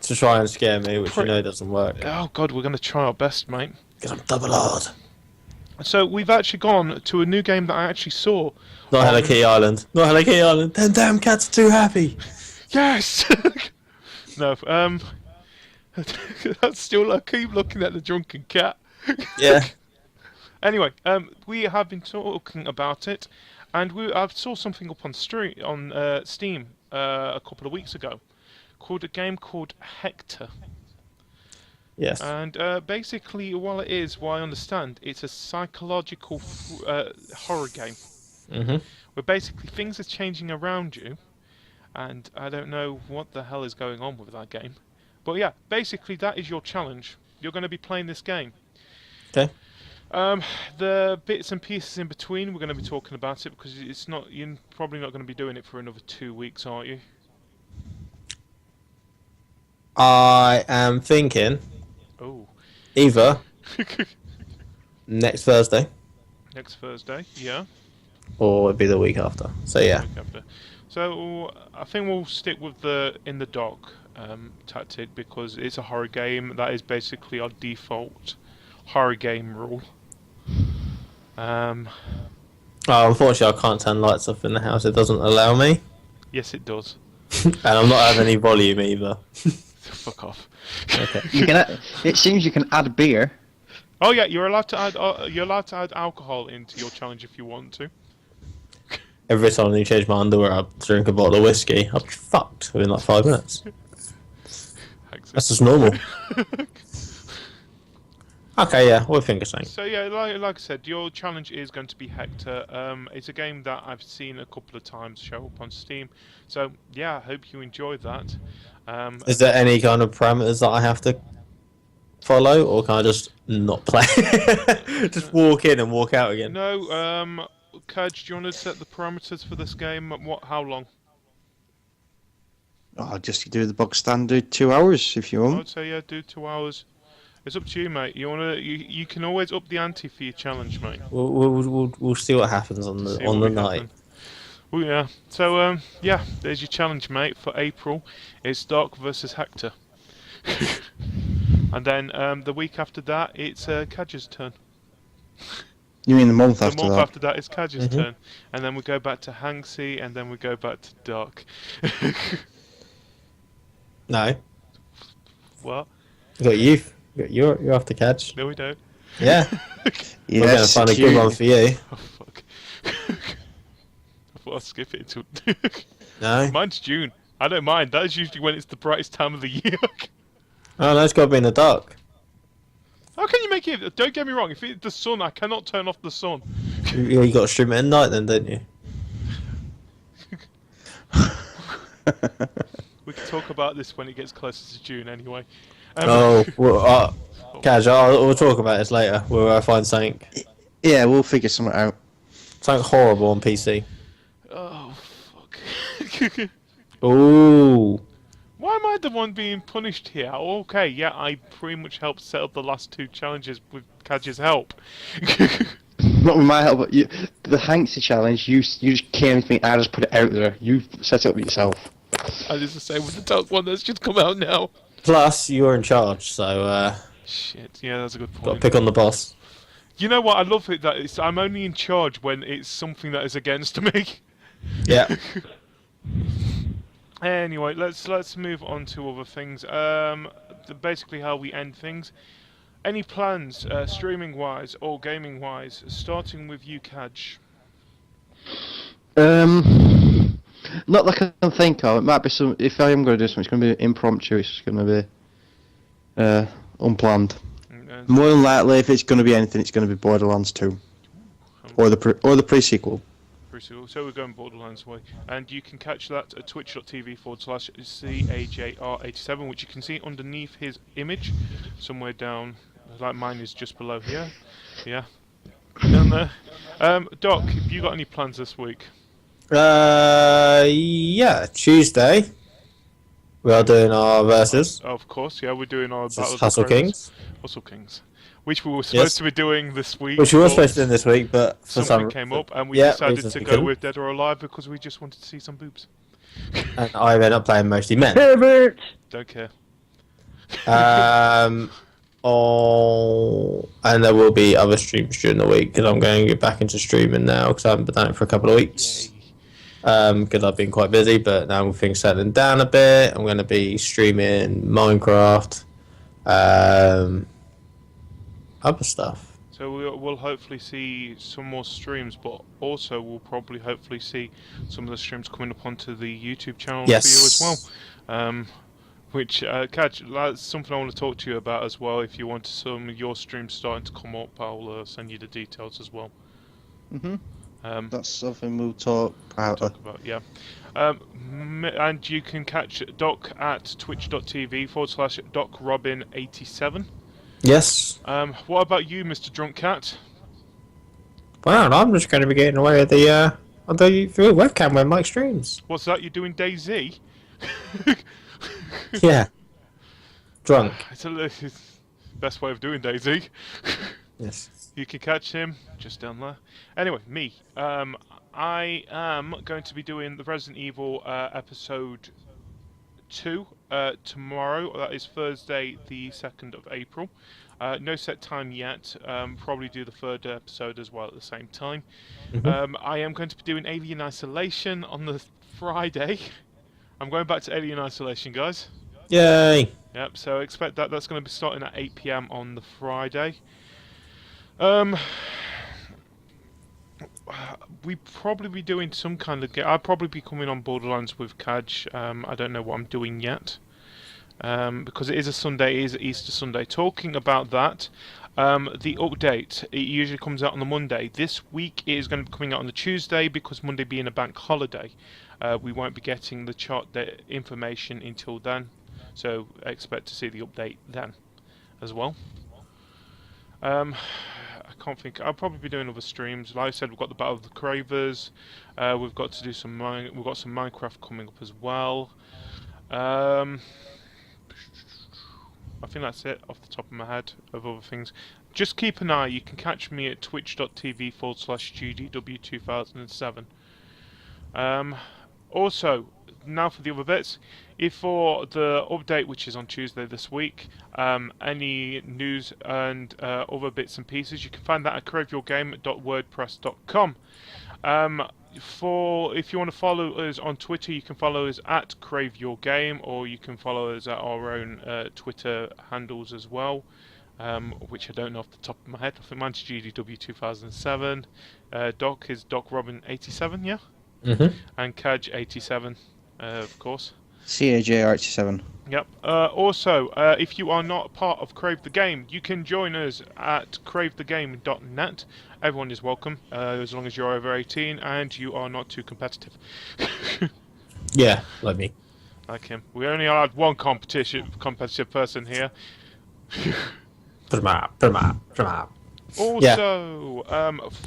To try and scare me, which you know doesn't work. Oh God, we're going to try our best, mate. Because I'm double hard. So we've actually gone to a new game that I actually saw. Not Hello Kitty Island. Not Hello Kitty Island. Them damn cats are too happy. Yes. No. That's still. I keep looking at the drunken cat. Yeah. Anyway, we have been talking about it, and I saw something up on Steam a couple of weeks ago, called a game called Hector. Yes. And basically, what I understand, it's a psychological horror game. Mhm. Where basically things are changing around you, and I don't know what the hell is going on with that game. But yeah, basically that is your challenge. You're going to be playing this game. Okay. The bits and pieces in between, we're going to be talking about it because you're probably not going to be doing it for another 2 weeks, aren't you? I am thinking Oh. either next Thursday Next Thursday, yeah. or it'd be the week after. So yeah. Week after. So I think we'll stick with in the dock. tactic because it's a horror game. That is basically our default horror game rule. Oh, unfortunately, I can't turn lights off in the house. It doesn't allow me. Yes, it does. And I'm not having any volume either. Fuck off. Okay. It seems you can add beer. Oh yeah, you're allowed to add alcohol into your challenge if you want to. Every time you change my underwear, I drink a bottle of whiskey. I'll be fucked within like 5 minutes. That's just normal. Okay, yeah, we'll think of something. So yeah, like I said, your challenge is going to be Hector. It's a game that I've seen a couple of times show up on Steam. So yeah, I hope you enjoyed that. Is there any kind of parameters that I have to follow, or can I just not play? Just walk in and walk out again? No, Cajr, do you want to set the parameters for this game? How long? Oh, just do the bog standard 2 hours if you want. I'd say yeah, do 2 hours. It's up to you, mate. You can always up the ante for your challenge, mate. We'll see what happens on the night. Happen. Well, yeah. So yeah, there's your challenge, mate, for April. It's Doc versus Hector. And then the week after that, it's Cajr's turn. You mean the month The after month that? after that is Cajr's turn, and then we go back to Hanksy, and then we go back to Doc. No, What? You're off the catch. No, we don't. Yeah, we're gonna Yes, find a good one for you. Oh fuck! I thought I'd skip it to. No, Mine's June. I don't mind. That's usually when it's the brightest time of the year. oh, no, it's got to be in the dark. How can you make it? Don't get me wrong. If it's the sun, I cannot turn off the sun. You got to stream it at night, then, don't you? We can talk about this when it gets closer to June, anyway. Well, Cajr, we'll talk about this later. We'll find something Yeah, we'll figure something out. horrible on PC. Oh fuck! Ooh. Why am I the one being punished here? Okay, yeah, I pretty much helped set up the last 2 challenges with Cajr's help. Not with my help, but the Hanksy challenge, you just came to me, I just put it out there. You set it up yourself. And it's the same with the Doc one that's just come out now. Plus, you're in charge, so Shit, yeah, that's a good got point. to pick on the boss. You know what? I love it that I'm only in charge when it's something that is against me. Yeah. Anyway, let's move on to other things. Basically how we end things. Any plans, streaming wise or gaming wise? Starting with you, Cajr. Not that I can think of. It might be some. If I am going to do something, it's going to be impromptu. It's going to be unplanned. More than likely, if it's going to be anything, it's going to be Borderlands 2 or the pre-sequel. So we're going Borderlands way, and you can catch that at twitch.tv/CAJR87, which you can see underneath his image, somewhere down. Like mine is just below here. Yeah, down there. Doc, have you got any plans this week? Yeah, Tuesday. We are doing our verses. Of course, yeah, we're doing our This Battle is of the Hustle Cravers. Kings. Hustle Kings, which we were supposed to be doing this week. Which we were but supposed to do this week, but for something some came up, and we yeah, decided reasons to we go couldn't. with Dead or Alive because we just wanted to see some boobs. And I ended up playing mostly men. Herbert! Don't care. And there will be other streams during the week because I'm going to get back into streaming now because I haven't done it for a couple of weeks. Because I've been quite busy, but now things settling down a bit. I'm going to be streaming Minecraft, other stuff. So we'll hopefully see some more streams, but also we'll probably hopefully see some of the streams coming up onto the YouTube channel for you as well. Which, Cajr, that's something I want to talk to you about as well. If you want some of your streams starting to come up, I'll send you the details as well. That's something we'll talk about. Yeah. And you can catch Doc at twitch.tv/DocRobin87. Yes. What about you, Mr. Drunk Cat? Well, I'm just going to be getting away with the webcam when Mike streams. What's that? You're doing DayZ? Yeah. Drunk. It's the best way of doing DayZ. Yes. You can catch him just down there. Anyway, me. I am going to be doing the Resident Evil episode 2 tomorrow. That is Thursday, the 2nd of April. No set time yet. Probably do the third episode as well at the same time. I am going to be doing Alien Isolation on the Friday. I'm going back to Alien Isolation, guys. Yay! Yep, so expect that. That's going to be starting at 8 p.m. on the Friday. We probably be doing some kind of game. I'll probably be coming on Borderlands with Caj. I don't know what I'm doing yet. Because it is a Sunday, it is Easter Sunday. Talking about that, the update, it usually comes out on the Monday. This week it is going to be coming out on the Tuesday because Monday being a bank holiday. We won't be getting the information until then. So expect to see the update then as well. I can't think. I'll probably be doing other streams. Like I said, we've got the Battle of the Cravers. We've got to do some. We've got some Minecraft coming up as well. I think that's it off the top of my head of other things. Just keep an eye. You can catch me at twitch.tv/GDW2007. Also, now for the other bits. If for the update, which is on Tuesday this week, any news and other bits and pieces, you can find that at craveyourgame.wordpress.com. If you want to follow us on Twitter, you can follow us at Crave Your Game, or you can follow us at our own Twitter handles as well, which I don't know off the top of my head. I think mine's GDW2007. Doc is DocRobin87, yeah? And Caj87, of course. Cajr87. Yep. Also, if you are not part of Crave the Game, you can join us at cravethegame.net. Everyone is welcome, as long as you're over 18 and you are not too competitive. Yeah, like me. Like him. We only allowed one competitive person here. Put him out. Also,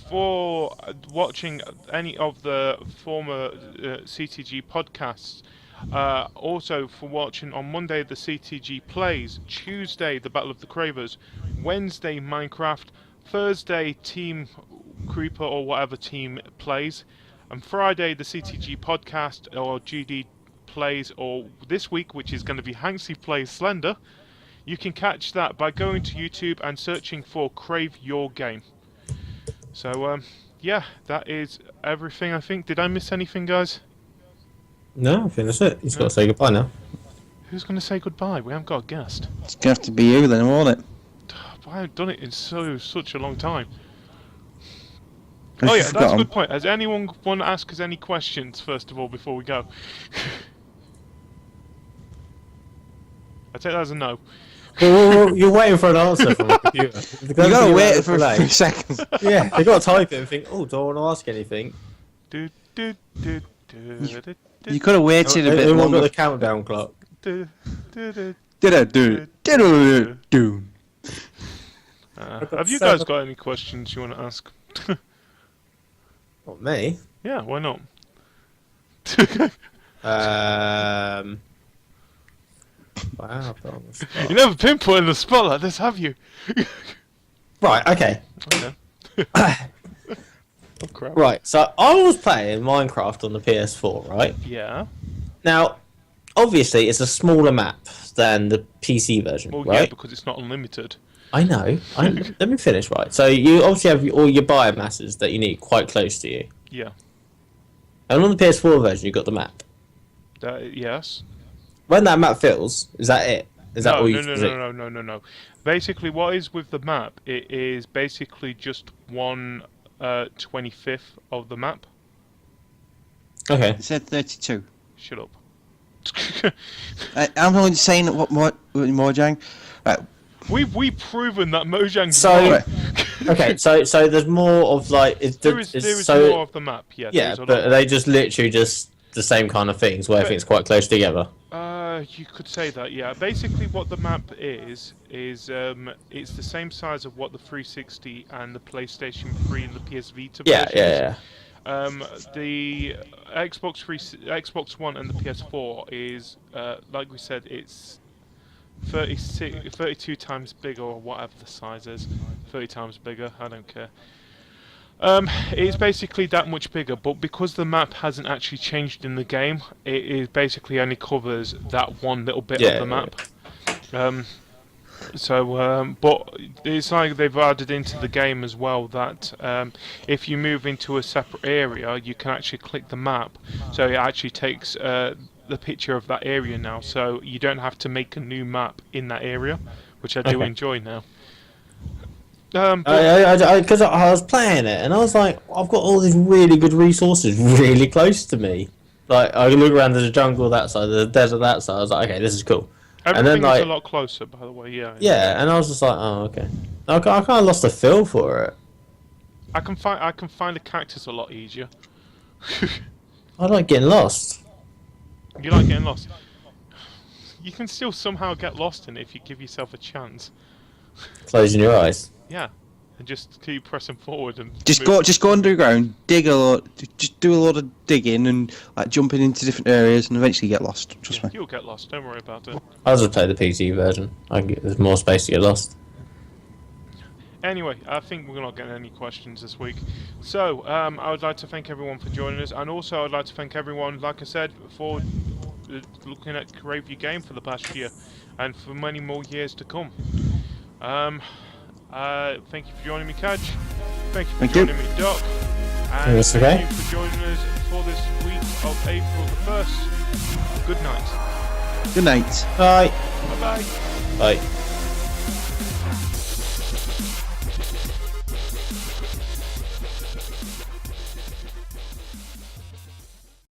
for watching any of the former CTG podcasts, also for watching on Monday the CTG Plays, Tuesday the Battle of the Cravers, Wednesday Minecraft, Thursday Team Creeper or whatever team plays, and Friday the CTG Podcast or GD Plays, or this week which is going to be Hanksy Plays Slender. You can catch that by going to YouTube and searching for Crave Your Game. So, yeah, that is everything, I think. Did I miss anything, guys? No, I think that's it. He's got to say goodbye now. Who's going to say goodbye? We haven't got a guest. It's going to have to be you then, won't it? I haven't done it in such a long time. Have Oh you yeah, that's a forgotten? good point. Has anyone want to ask us any questions, first of all, before we go? I take that as a no. Well, you're waiting for an answer from the computer. You gotta wait for 3 seconds. Yeah, they got to type it and think, oh, do I want to ask anything? Do, do, do, do, do, do, You could have waited a bit Everyone got longer. the countdown clock. do, do, do. Do. Have you guys got any questions you want to ask? Not me. Yeah, why not? Wow, put on the spot. You never been put in the spot like this, have you? Right, okay. Okay. Oh crap. Right, so I was playing Minecraft on the PS4, right? Yeah. Now, obviously, it's a smaller map than the PC version, Well, yeah, right? because it's not unlimited. I know. Let me finish, right? So you obviously have all your biomasses that you need quite close to you. Yeah. And on the PS4 version, you've got the map. Yes. When that map fills, is that it? Is that No, all you no, can do? no. Basically, what is with the map? It is basically just 1/25th of the map. Okay. It said 32. Shut up. I'm only saying what Mojang. Right. We've proven that Mojang's So, wrong. okay, so there's more of like There is so, more of the map. Yeah. yeah, there is a but lot. are they just literally just the same kind of things where everything's quite close together? You could say that, yeah. Basically, what the map is it's the same size of what the 360 and the PlayStation 3 and the PS Vita Yeah, versions. yeah. The Xbox One and the PS4 is, like we said, it's 32 times bigger or whatever the size is. 30 times bigger, I don't care. It's basically that much bigger, but because the map hasn't actually changed in the game, it basically only covers that one little bit of the map. But it's like they've added into the game as well that if you move into a separate area, you can actually click the map. So it actually takes the picture of that area now, so you don't have to make a new map in that area, which I do enjoy now. Because I was playing it and I was like, I've got all these really good resources really close to me. Like I look around the jungle that side, the desert that side. I was like, okay, this is cool. Everything is a lot closer, by the way. Yeah. Yeah, and I was just like, oh, okay. I kind of lost the feel for it. I can find a cactus a lot easier. I like getting lost. You like getting lost? You can still somehow get lost in it if you give yourself a chance. Closing your eyes. Yeah, and just keep pressing forward and Just go underground, dig a lot, just do a lot of digging and like jumping into different areas, and eventually get lost. Trust me. You'll get lost. Don't worry about it. I'll just play the PC version. There's more space to get lost. Anyway, I think we're not getting any questions this week. So, I would like to thank everyone for joining us, and also I'd like to thank everyone, like I said, for looking at Crave Your Game for the past year, and for many more years to come. Thank you for joining me, Cajr. Thank you for joining me, Doc. And thank you for joining us for this week of April the 1st. Good night. Good night. Bye. Bye-bye. Bye.